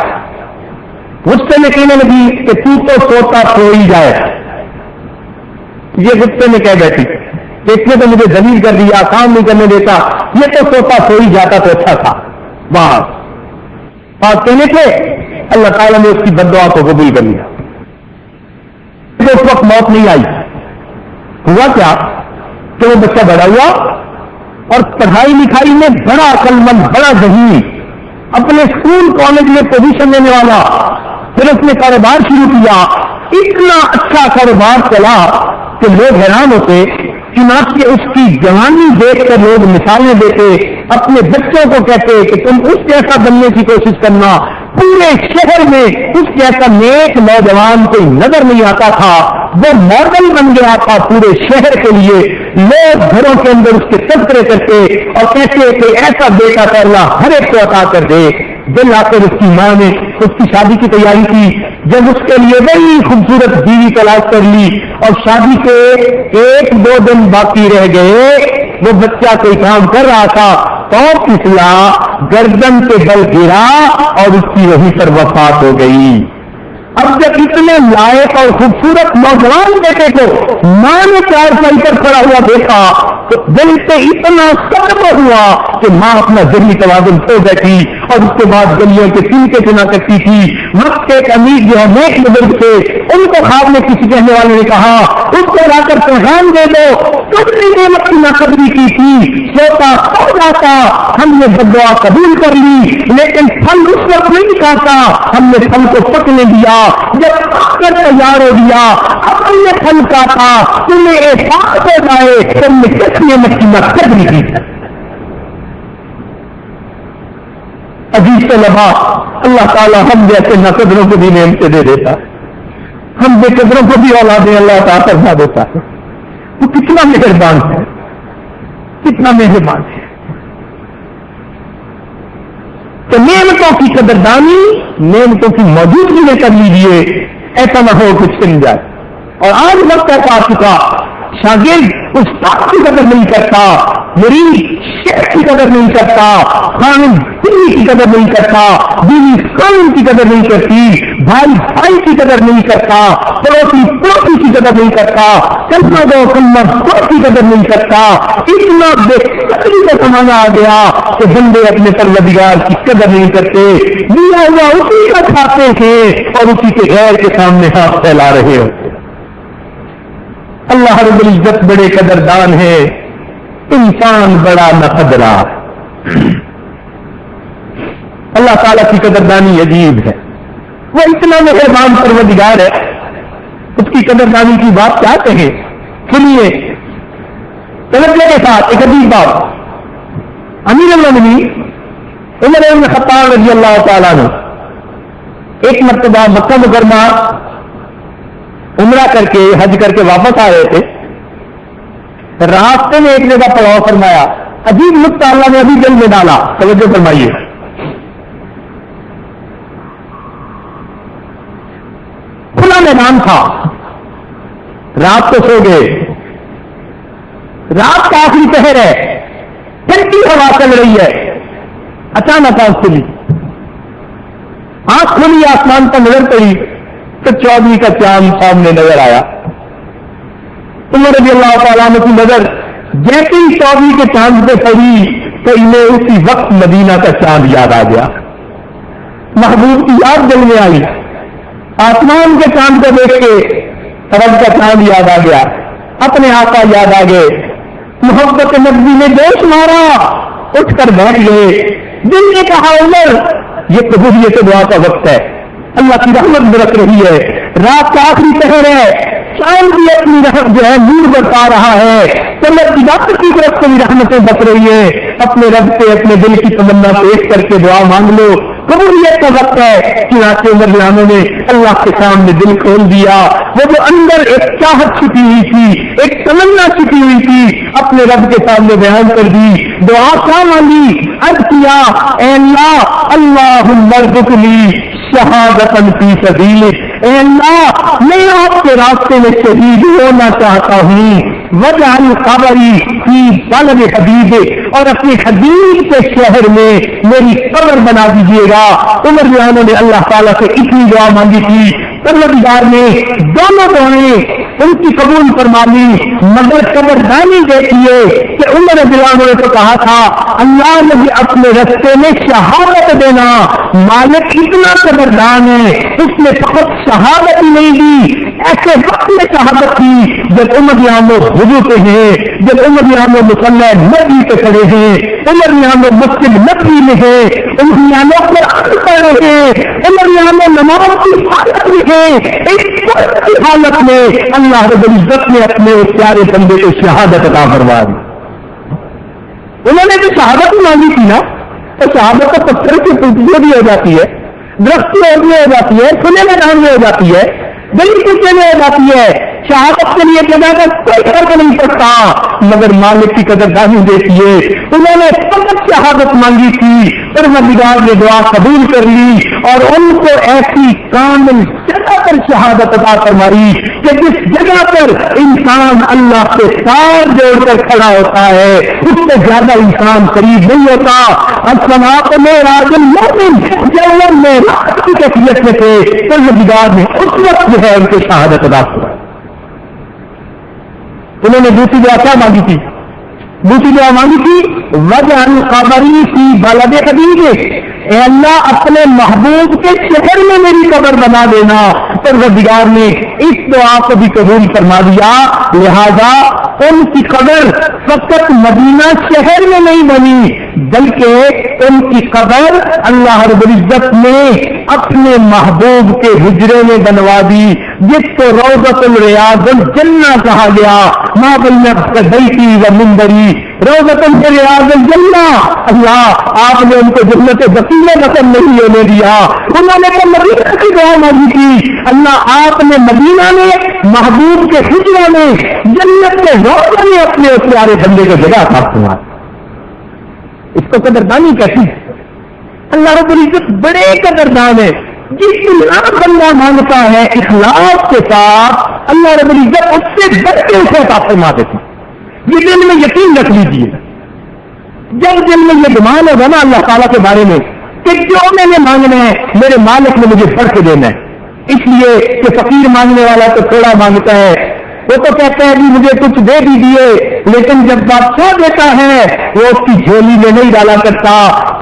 غصے میں کہنے لگی کہ تو سوتا سو ہی جائے۔ یہ غصے میں کہہ بیٹھی، اس نے تو مجھے ذلیل کر دیا، کام نہیں کرنے دیتا، یہ تو سوتا سو ہی جاتا تو اچھا تھا۔ بات کہنے تھے، اللہ تعالیٰ نے اس کی بد دعا کو قبول کر لیا۔ اس وقت موت نہیں آئی۔ ہوا کیا کہ وہ بچہ بڑا ہوا اور پڑھائی لکھائی میں بڑا عقل مند، بڑا ذہین، اپنے اسکول کالج میں پوزیشن لینے والا۔ پھر اس نے کاروبار شروع کیا، اتنا اچھا کاروبار چلا کہ لوگ حیران ہوتے۔ چنانچہ اس کی جوانی دیکھ کر لوگ مثالیں دیتے، اپنے بچوں کو کہتے کہ تم اس جیسا بننے کی کوشش کرنا۔ پورے شہر میں اس جیسا نیک نوجوان کوئی نظر نہیں آتا تھا، وہ ماڈل بن گیا تھا پورے شہر کے لیے۔ لوگ گھروں کے اندر اس کے تذکرے کرتے اور کہتے کہ ایسا بیٹا تو اللہ ہر ایک کو عطا کر دے۔ دل آ کر اس کی ماں نے اس کی شادی کی تیاری کی۔ جب اس کے لیے بڑی خوبصورت بیوی تلاش کر لی اور شادی کے 1-2 دن باقی رہ گئے، وہ بچہ کوئی کام کر رہا تھا تو پھسلا، گردن کے بل گرا اور اس کی وہیں پر وفات ہو گئی۔ اب جب اتنے لائق اور خوبصورت نوجوان بیٹے کو ماں نے چارپائی پر کھڑا ہوا دیکھا تو دل سے اتنا صدمہ ہوا کہ ماں اپنا ذہنی توازن کھو بیٹھی، اور اس کے بعد گلیوں کے تنکے چنا کرتی تھی۔ وقت کے ایک امیر جو ہے نیک بزرگ تھے، ان کو خواب میں کسی کہنے والے نے کہا اس کو لا کر پیغام دے دو، تم نے نعمت کی ناقدری کی تھی، سوتا سو جاتا، ہم نے بد دعا قبول کر لی، لیکن پھل اس وقت نہیں کھاتا، ہم نے پھل کو پکنے دیا، جب پک کر تیار ہو گیا اب ہم نے پھل کاٹا، تمہیں احساس ہو جائے تم نے کس نعمت کی ناقدری کی ہے۔ عزیز طلبا، اللہ تعالیٰ ہم جیسے ناقدروں کو بھی نعمتیں دے دیتا ہے، ہم بے قدروں کو بھی اولادیں اللہ تعالیٰ فرما دیتا ہے۔ وہ کتنا مہربان ہے، کتنا مہربان ہے۔ تو نعمتوں کی قدردانی نعمتوں کی موجودگی میں کر لیجیے، ایسا نہ ہو کچھ چھن جائے۔ اور آج وقت ایسا آ چکا، شاگرد استاد کی قدر نہیں کرتا، مرید شیخ کی قدر نہیں کرتا، خامد بیوی کی قدر نہیں کرتا، بیوی خامد کی قدر نہیں کرتی، بھائی بھائی کی قدر نہیں کرتا، پڑوسی پڑوسی کی قدر نہیں کرتا، کلمہ گو کلمہ گو کی قدر نہیں کرتا۔ اتنا بے قدری کا زمانہ آ گیا کہ بندے اپنے پروردگار کی قدر نہیں کرتے، دیا ہوا اسی کا کھاتے تھے اور اسی کے غیر کے سامنے ہاتھ پھیلا رہے ہوتے۔ اللہ رب العزت بڑے قدردان ہے، انسان بڑا ناقدرا۔ اللہ تعالیٰ کی قدردانی عجیب ہے، وہ اتنا مہربان پروردگار ہے، اس کی قدردانی کی بات کیا کہیں۔ سنیے توجہ کے ساتھ ایک عجیب بات۔ امیر المومنین عمر بن خطاب رضی اللہ تعالیٰ عنہ ایک مرتبہ مکہ مکرمہ عمرہ کر کے حج کر کے واپس آ رہے تھے، راستے میں ایک جگہ پڑاؤ فرمایا، عجیب نقطہ اللہ نے ابھی دل میں ڈالا، توجہ فرمائیے۔ کھلا میدان تھا، رات کو سو گئے، رات کا آخری پہر ہے، ٹھنڈی ہوا چل رہی ہے، اچانک آنکھ کھلی، آنکھ کھلی آسمان پر نظر پڑی تو 24 کا چاند سامنے نظر آیا۔ عمر رضی اللہ تعالیٰ عنہ کی نظر جیسے ہی 24 کے چاند پہ پڑی تو انہیں اسی وقت مدینہ کا چاند یاد آ گیا، محبوب کی یاد دل میں آئی، آسمان کے چاند کو دیکھ کے رب کا چاند یاد آ گیا، اپنے آقا یاد آ گئے، محبت نبی نے جوش مارا، اٹھ کر بیٹھ گئے، دل نے کہا عمر یہ قبولیت دعا کا وقت ہے، اللہ کی رحمت برس رہی ہے، رات کا آخری پہر ہے، چاند بھی اپنی رحمت جو ہے نور برسا رہا ہے، اللہ کی رات کی طرف سے بھی رحمتیں بس رہی ہے، اپنے رب سے اپنے دل کی تمنا پیش کر کے دعا مانگ لو، قبولیت کا وقت ہے۔ چنانچہ عمر رضی نے اللہ کے سامنے دل کھول دیا، وہ جو اندر ایک چاہت چھپی ہوئی تھی، ایک تمنا چھپی ہوئی تھی، اپنے رب کے سامنے بیان کر دی، دعا کیا مانگی، عرض کیا اے اللہ، اللہم ارزقنی شہادتاً فی سبیلک، اے اللہ میں آپ کے راستے میں شہید ہونا چاہتا ہوں، وجعل قبری فی بلد حبیبک، اور اپنے حبیب کے شہر میں میری قبر بنا دیجیے گا۔ عمر رضی اللہ نے اللہ تعالیٰ سے اتنی دعا مانگی تھی، پروردگار نے دونوں دعائیں ان کی قبول فرما لی، مگر خبرداری دیتی ہے کہ عمر رضی اللہ نے تو کہا تھا اللہ مجھے اپنے رستے میں شہادت دینا، مالک اتنا خبردار ہے، اس نے فقط شہادت ہی نہیں دی، ایسے وقت میں شہادت دی جب عمر یہاں وضو پہ ہیں، جب عمر یہاں مصلی نبی پہ کھڑے ہیں، عمر یہاں مسجد نبی میں ہے، عمر یہاں قرآن پڑھ رہے ہیں، عمر یہاں نماز کی حالت میں ہے، اس حالت میں اللہ رب العزت نے اپنے اس پیارے بندے کو شہادت عطا فرما دی۔ انہوں نے جو شہادت مانگی تھی نا، تو شہادت تو پتھر کی پوچھنے بھی ہو جاتی ہے، درخت کی اور بھی ہو جاتی ہے، کھلے میدان میں ہو جاتی ہے، دل پوچھنے میں ہو جاتی ہے، شہادت کے لیے جگہ کا کوئی فرق نہیں پڑتا، مگر مالک کی قدردانی دیتی ہے۔ انہوں نے فقط شہادت مانگی تھی، پروردگار نے دعا قبول کر لی اور ان کو ایسی کامل جگہ پر شہادت عطا فرمائی کہ جس جگہ پر انسان اللہ سے سار جوڑ کر کھڑا ہوتا ہے اس سے زیادہ انسان قریب نہیں ہوتا۔ الصلاۃ معراج المؤمن، جب وہ معراج کی کیفیت میں تھے پروردگار نے اس وقت جو ہے ان کو شہادت عطا فرمائی۔ انہوں نے دوسری دعا کیا مانگی تھی؟ دوسری دعا مانگی تھی وجعل قبری فی بلد حبیبک، اے اللہ اپنے محبوب کے شہر میں میری قبر بنا دینا۔ پروردگار نے اس دعا کو بھی قبول فرما دیا، لہذا ان کی قبر فقط مدینہ شہر میں نہیں بنی بلکہ ان کی قبر اللہ رب العزت نے اپنے محبوب کے حجرے میں بنوا دی، جس کو روضۃ الریاض الجنہ کہا گیا، ما بین بیتی و منبری روضۃ الریاض الجنہ۔ اللہ آپ نے ان کو جنت بقیع وطن نہیں ہونے دیا، انہوں نے تو مدینہ کی دعا مانگی تھی، اللہ آپ نے مدینہ میں محبوب کے حجرے میں جنت کے روضے میں اپنے اس پیارے بندے کو جگہ عطا فرمائی۔ اس کو قدردانی کہتی ہے۔ اللہ رب العزت بڑے قدردان ہے، جس طرح بندہ مانگتا ہے اخلاص کے ساتھ اللہ رب العزت اس سے بڑھ کے اسے عطا فرما دیتی۔ یہ دل میں یقین رکھ لیجیے، جب دل میں یہ گمان ہوگا نا اللہ تعالیٰ کے بارے میں کہ جو میں نے مانگنا ہے میرے مالک نے مجھے بڑھ کے دینا ہے، اس لیے کہ فقیر مانگنے والا تو تھوڑا مانگتا ہے، وہ تو کہتا ہے جی مجھے کچھ دے دیجیے، لیکن جب بادشاہ دیتا ہے وہ اس کی جھولی میں نہیں ڈالا کرتا،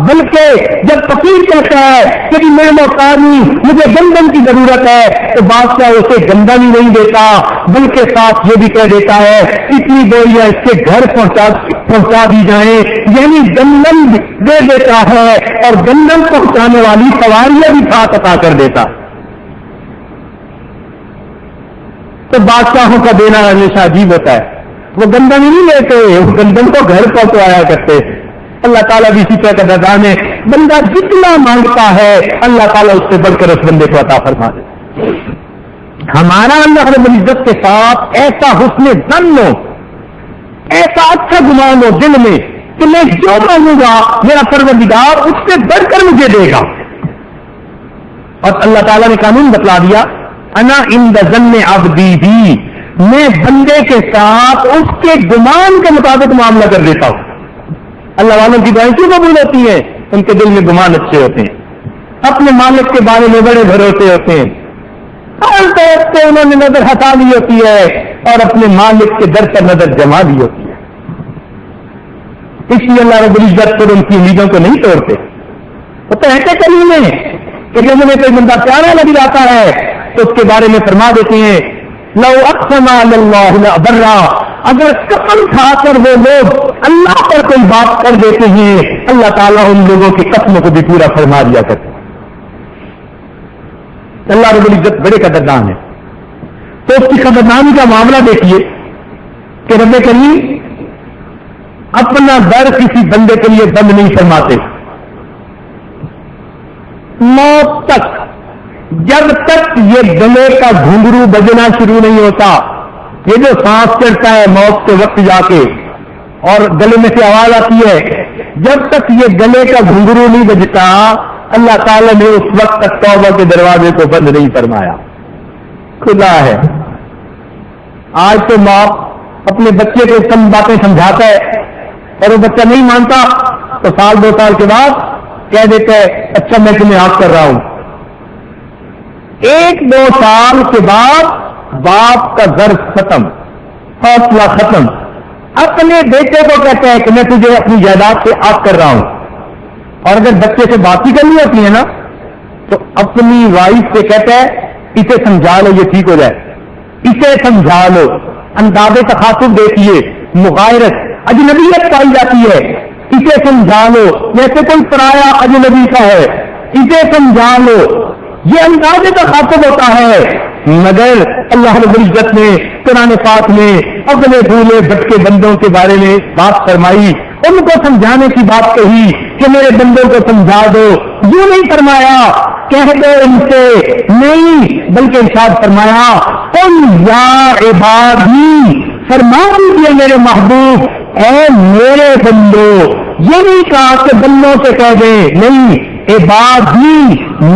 بلکہ جب فقیر کہتا ہے کہ جی میرے مقامی مجھے گندم کی ضرورت ہے تو بادشاہ اسے گندم ہی نہیں دیتا، بلکہ ساتھ یہ بھی کہہ دیتا ہے اتنی بوریاں اس کے گھر پہنچا دی جائیں، یعنی گندم دے دیتا ہے اور گندم پہنچانے والی سواریاں بھی ساتھ عطا کر دیتا۔ تو بادشاہوں کا دینا ہمیشہ عجیب ہوتا ہے، وہ گندم ہی نہیں لیتے، وہ گندم کو گھر پہنچایا کرتے۔ اللہ تعالیٰ بھی اسی طرح قدردان ہے، بندہ جتنا مانگتا ہے اللہ تعالیٰ اس سے بڑھ کر اس بندے کو عطا فرما دے. ہمارا اللہ رب العزت کے ساتھ ایسا حسن ظن ہو, ایسا اچھا گمان ہو دل میں کہ میں جو مانگوں گا میرا پروردگار اس سے بڑھ کر مجھے دے گا. اور اللہ تعالیٰ نے قانون بتلا دیا, انا عند ظن عبدی بھی, میں بندے کے ساتھ اس کے گمان کے مطابق معاملہ کر دیتا ہوں. اللہ والوں کی دعائیں کیوں قبول ہوتی ہیں؟ ان کے دل میں گمان اچھے ہوتے ہیں, اپنے مالک کے بارے میں بڑے بھروسے ہوتے ہیں, ہر طرف سے انہوں نے نظر ہٹا لی ہوتی ہے اور اپنے مالک کے در پر نظر جما دی ہوتی ہے. اس لیے اللہ رب العزت پر ان کی امیدوں کو نہیں توڑتے. وہ تو ایسے کریم ہیں کہ جب انہیں کوئی بندہ پیارا لگ جاتا ہے تو اس کے بارے میں فرما دیتے ہیں لو اقسم علی اللہ لابرہ, اگر قسم کھا کر وہ لوگ اللہ پر کوئی بات کر دیتے ہیں اللہ تعالیٰ ان لوگوں کی قسموں کو بھی پورا فرما دیا کرتے ہیں. اللہ رب العزت بڑے قدردان ہے. تو اس کی قدردانی کا معاملہ دیکھیے کہ رب کریم اپنا در کسی بندے کے لیے بند نہیں فرماتے. موت تک, جب تک یہ گلے کا گھنگرو بجنا شروع نہیں ہوتا, یہ جو سانس چڑھتا ہے موت کے وقت جا کے اور گلے میں سے آواز آتی ہے, جب تک یہ گلے کا گھنگرو نہیں بجتا اللہ تعالیٰ نے اس وقت تک توبہ کے دروازے کو بند نہیں فرمایا, کھلا ہے. آج تو ماں اپنے بچے کو سب باتیں سمجھاتا ہے اور وہ بچہ نہیں مانتا تو سال 2 سال کے بعد کہہ دیتا ہے اچھا میں تمہیں آف کر رہا ہوں. 1-2 سال کے بعد باپ کا درد ختم, حوصلہ ختم, اپنے بیٹے کو کہتا ہے کہ میں تجھے اپنی جائیداد سے آف کر رہا ہوں. اور اگر بچے سے بات ہی کرنی ہوتی ہے نا تو اپنی وائف سے کہتا ہے اسے سمجھا لو یہ ٹھیک ہو جائے, اسے سمجھا لو. انداز تخاطب دیکھیے, مغایرت, اجنبیت پائی جاتی ہے. اسے سمجھا لو جیسے کوئی پرایا اجنبی کا ہے, اسے سمجھا لو, یہ انداز تخاطب ہوتا ہے. مگر اللہ رب العزت نے قرآن پاک میں اپنے بھولے بھٹکے بندوں کے بارے میں بات فرمائی, ان کو سمجھانے کی بات کہی کہ میرے بندوں کو سمجھا دو. یوں نہیں فرمایا کہہ دو ان سے, نہیں بلکہ ارشاد فرمایا قل یا عبادی, فرما دیجیے میرے محبوب اے میرے بندو. یہ نہیں کہا کہ بندوں سے کہہ دیں, نہیں, عبادی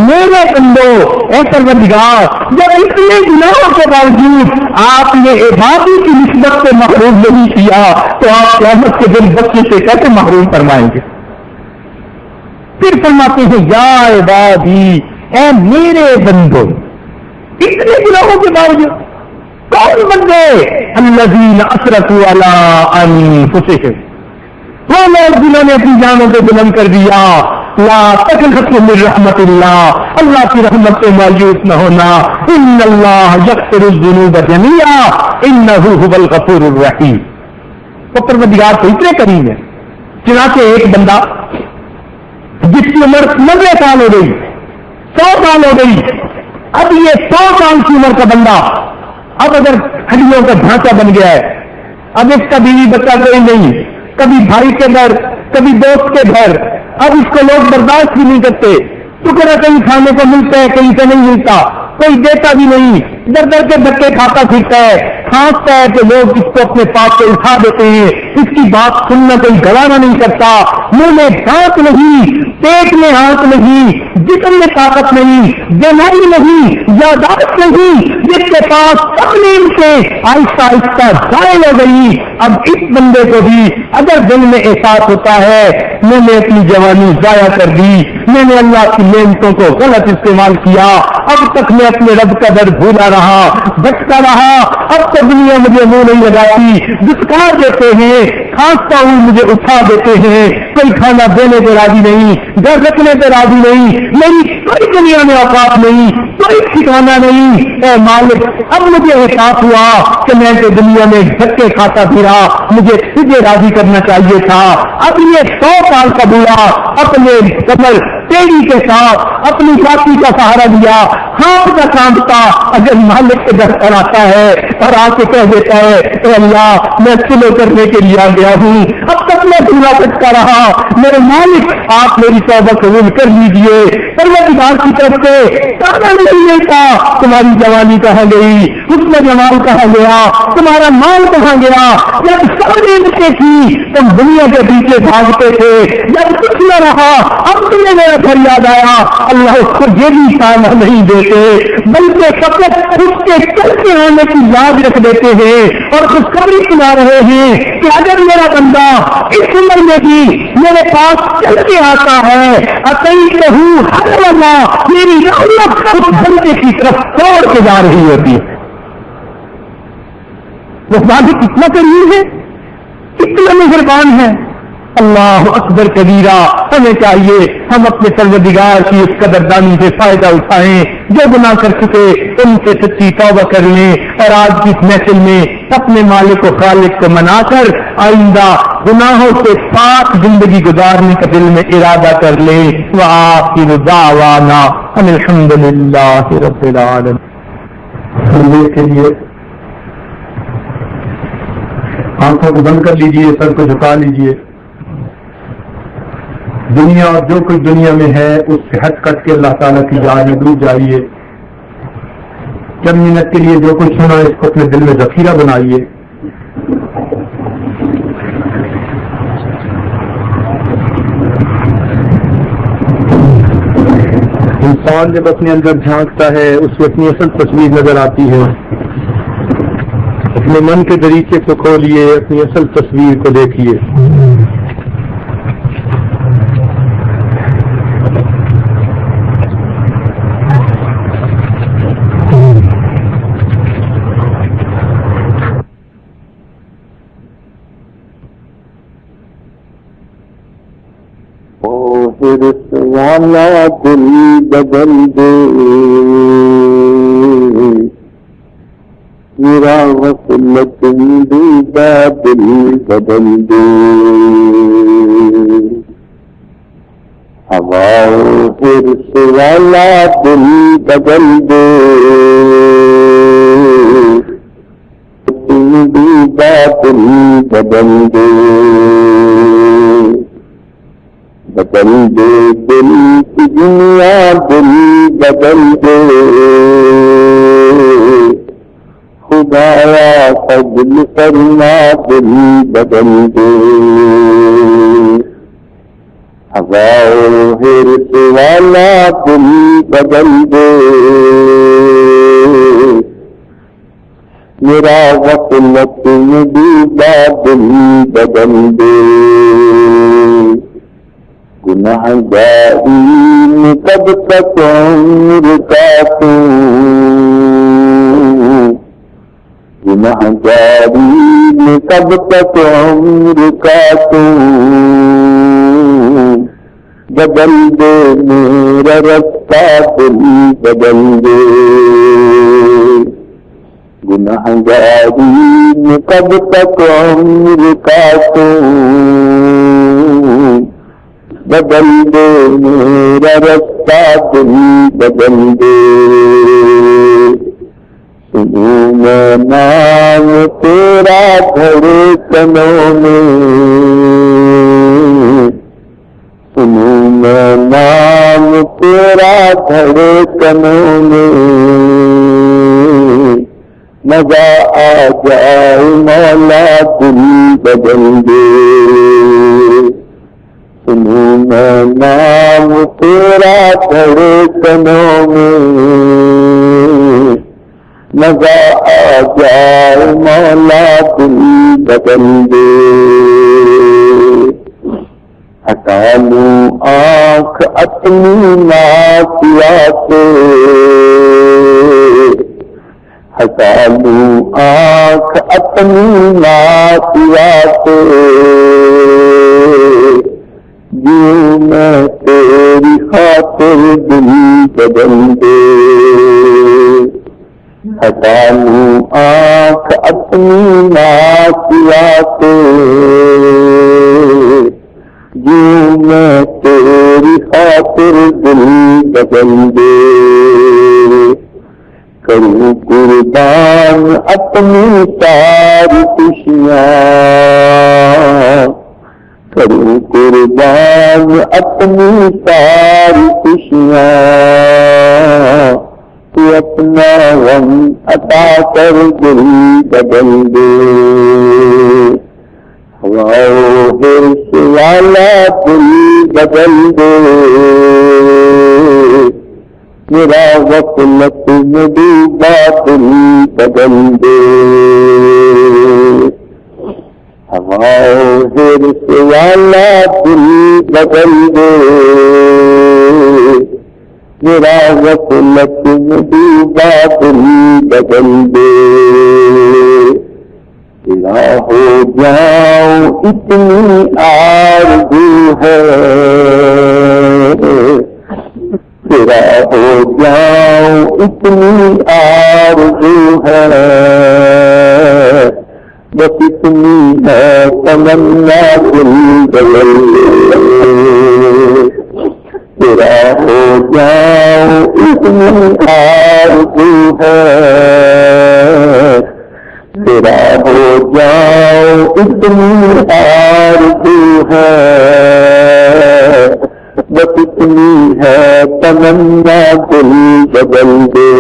میرے بندو. اے پروردگار جب اتنے گناہوں کے باوجود آپ نے عبادی کی نسبت سے محروم نہیں کیا تو آپ قیامت کے دن بچے سے کیسے محروم فرمائیں گے؟ پھر فرماتے ہیں یا عبادی, اے میرے بندو. اتنے گناہوں کے باوجود کون بندے؟ الذین اسرفوا علی انفسہم, وہ لوگ جنہوں نے اپنی جانوں کو ظلم کر دیا. لا تقنطوا من رحمت اللہ, اللہ کی رحمت سے مایوس نہ ہونا. ان اللہ یغفر الذنوب جميعا انہ هو الغفور الرحیم. وہ پروردگار تو اتنے کریم ہے. چنانچہ ایک بندہ جس کی عمر 90 سال ہو گئی, 100 سال ہو گئی, اب یہ 100 سال کی عمر کا بندہ اب اگر ہڈیوں کا ڈھانچہ بن گیا ہے, اب اس کا بیوی بچہ کوئی نہیں, کبھی بھائی کے گھر کبھی دوست کے گھر, اب اس کو لوگ برداشت بھی نہیں کرتے. ٹکڑا کہیں کھانے کو ملتا ہے کہیں سے نہیں ملتا, کوئی دیتا بھی نہیں, در در کے دھکے کھاتا پھرتا ہے, کھانستا ہے کہ لوگ اس کو اپنے پاس سے اٹھا دیتے ہیں. اس کی بات سننا کوئی گوارا نہیں کرتا. منہ میں دانت نہیں, پیٹ میں ہاتھ نہیں, جسم میں طاقت نہیں, بیماری نہیں, یادداشت نہیں, جس کے پاس تقلیم سے آہستہ آہستہ ضائع ہو گئی. اب اس بندے کو بھی اگر دل میں احساس ہوتا ہے میں نے اپنی جوانی ضائع کر دی, میں نے اللہ کی نعمتوں کو غلط استعمال کیا, اب تک میں اپنے رب کا در بھولا رہا, بچتا رہا, اب تو دنیا مجھے منہ نہیں لگاتی, دستکار دیتے ہیں, کھانستا ہوں مجھے اٹھا دیتے ہیں, کوئی کھانا دینے پہ راضی نہیں, گھر رکھنے پہ راضی نہیں, میری کوئی دنیا میں اوقات نہیں, کوئی ٹھکانا نہیں. اے مالک اب مجھے احساس ہوا کہ میں تو دنیا میں دھکے کھاتا پھرا, مجھے تجھے راضی کرنا چاہیے تھا. اب یہ 100 سال کا بوڑھا اپنے کمر ٹیڑھی کے ساتھ اپنی ساتھی کا سہارا دیا، ہاتھ کا کانپتا اگر مالک کے در پر آتا ہے اور آ کے کہہ دیتا ہے اے اللہ میں سلو کرنے کے لیے آ گیا ہوں، اب تک میں سلا سکتا رہا، میرے مالک آپ میری توبہ قبول کر لیجیے، پروردگار کی طرف سے کہنا نہیں لیتا تمہاری جوانی کہاں گئی، حسن جمال کہاں گیا، تمہارا مال کہاں گیا، جب سامنے بچے تھی تم دنیا کے پیچھے بھاگتے تھے، جب کچھ نہ رہا اب تمہیں میرا فریاد آیا، اللہ اس کو یہ بھی تانا نہیں دیتے بلکہ فقط اس کے چلتے ہونے کی یاد رکھ دیتے ہیں اور خوشخبری سنا رہے ہیں کہ اگر میرا بندہ اس عمر میں بھی میرے پاس چل کے آتا ہے عقیدہ ہوں ہر لمحہ میری رحمت اس بندے کی طرف توڑ کے جا رہی ہوتی ہے۔ وہ مالک کتنا قریب ہے، کتنا مہربان ہے، اللہ اکبر کبیرہ۔ ہمیں چاہیے ہم اپنے پروردگار کی اس قدردانی سے فائدہ اٹھائیں، جو گناہ کر چکے ان سے سچی توبہ کر لیں اور آج کی اس محفل میں اپنے مالک و خالق کو منا کر آئندہ گناہوں سے پاک زندگی گزارنے کا دل میں ارادہ کر لیں۔ وآخر دعوانا ان الحمد للہ رب العالمین۔ کے لیے آنکھوں کو بند کر لیجئے، سر کو جھکا لیجئے۔ دنیا اور جو کچھ دنیا میں ہے اس سے ہٹ کٹ کے اللہ تعالیٰ کی جان میں ڈوب جائیے۔ چند منٹ کے لیے جو کچھ سنا اس کو اپنے دل میں ذخیرہ بنائیے۔ انسان جب اپنے اندر جھانکتا ہے اس کو اپنی اصل تصویر نظر آتی ہے۔ اپنے من کے دریچے کو کھولیے، اپنی اصل تصویر کو دیکھیے۔ والا دل بدل دے میرا وصلت دیدہ دل بدل دے، ہوا حرص والا دل بدل دے دیدہ دل بدل دے، بدل دے دل کی دنیا دل بدل دے، خدایا فضل فرما دل بدل دے، ہوا حرص والا دل بدل دے، میرا غفلت میں ڈوبا دل بدل دے، گناہ گاری میں کب تک عمر کاٹوں، گناہ گاری میں کب تک عمر کاٹوں، بدل دے میرا رستہ دل بدل دے، گناہ گاری میں کب تک عمر کاٹوں، بدل دے میرا رستہ دل بدل دے، سنوں میں نام تیرا دھڑکنوں میں، سنوں میں نام تیرا دھڑکنوں میں، مزہ آ جائے مولا دل بدل دے، سنوں میں نام تیرا دھڑکنوں میں، مزہ آ جائے مولا دل بدل دے، ہٹا لوں آنکھ اپنی ناسیا سے، ہٹا لوں آنکھ اپنی ناسیا سے، جیوں میں تیری خاطر دل بدل دے، ہٹا لوں آنکھ اپنی ناسیا سے، جیوں میں تیری خاطر خاطر دل بدل دے، کروں قربان اپنی ساری خوشیاں، کروں قربان اپنی ساری خوشیاں، تو اپنا غم عطا کر دل بدل دے، حرص والا دل بدل دے، میرا غفلت میں ڈوبا دل بدل دے، حرص والا دل بدل دے، میرا غفلت میں ڈوبا دل بدل دے، تیرا ہو جاؤں اتنی آرزو ہے، تیرا ہو جاؤں اتنی آرزو ہے، بس اتنی ہے تمنا دل بدل دے، تیرا ہو جاؤں اتنی آرزو ہے، تیرا ہو جاؤں اتنی آرزو ہے، بس اتنی ہے تمنا دل بدل دے،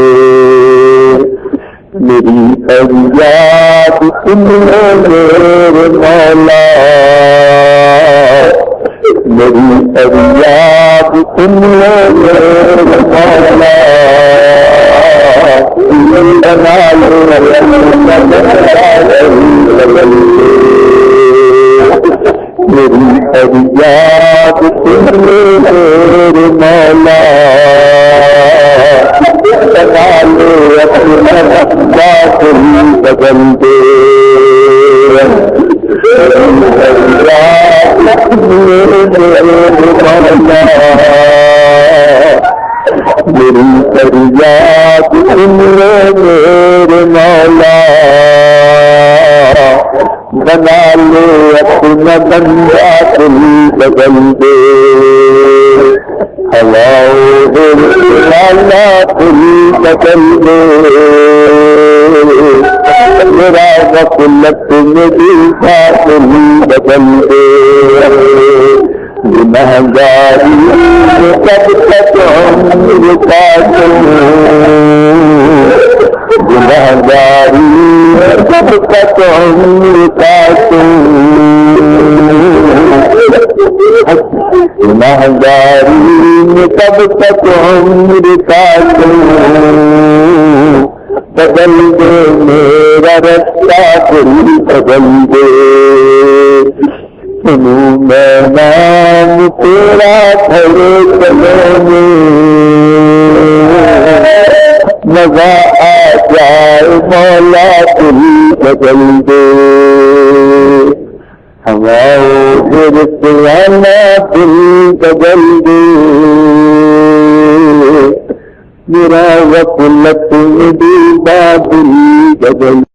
میری فریاد سن لے میرے مولا، میری فریاد سن لے میرے مولا، بنا لو میری فریاد سن لے میرے مولا، بنا لو اپنا دل بدل دے، میری فریاد سن لے میرے مولا، بنا لے اپنا بندہ دل بدل دے، والا دل بدل دے، میرا غفلت میں ڈوبا دل بدل دے، گنہگاری میں کب تک عمر کاٹوں، گنہگاری میں کب تک عمر کاٹوں، گنہگاری میں کب تک عمر کاٹوں، بدل دے میرا رستہ دل بدل دے، سنوں میں نام تیرا کھڑے چلوں میں، مزہ آ جائے مولا دل بدل دے، حرص والا دل بدل دے، میرا غفلت میں ڈوبا دل بدل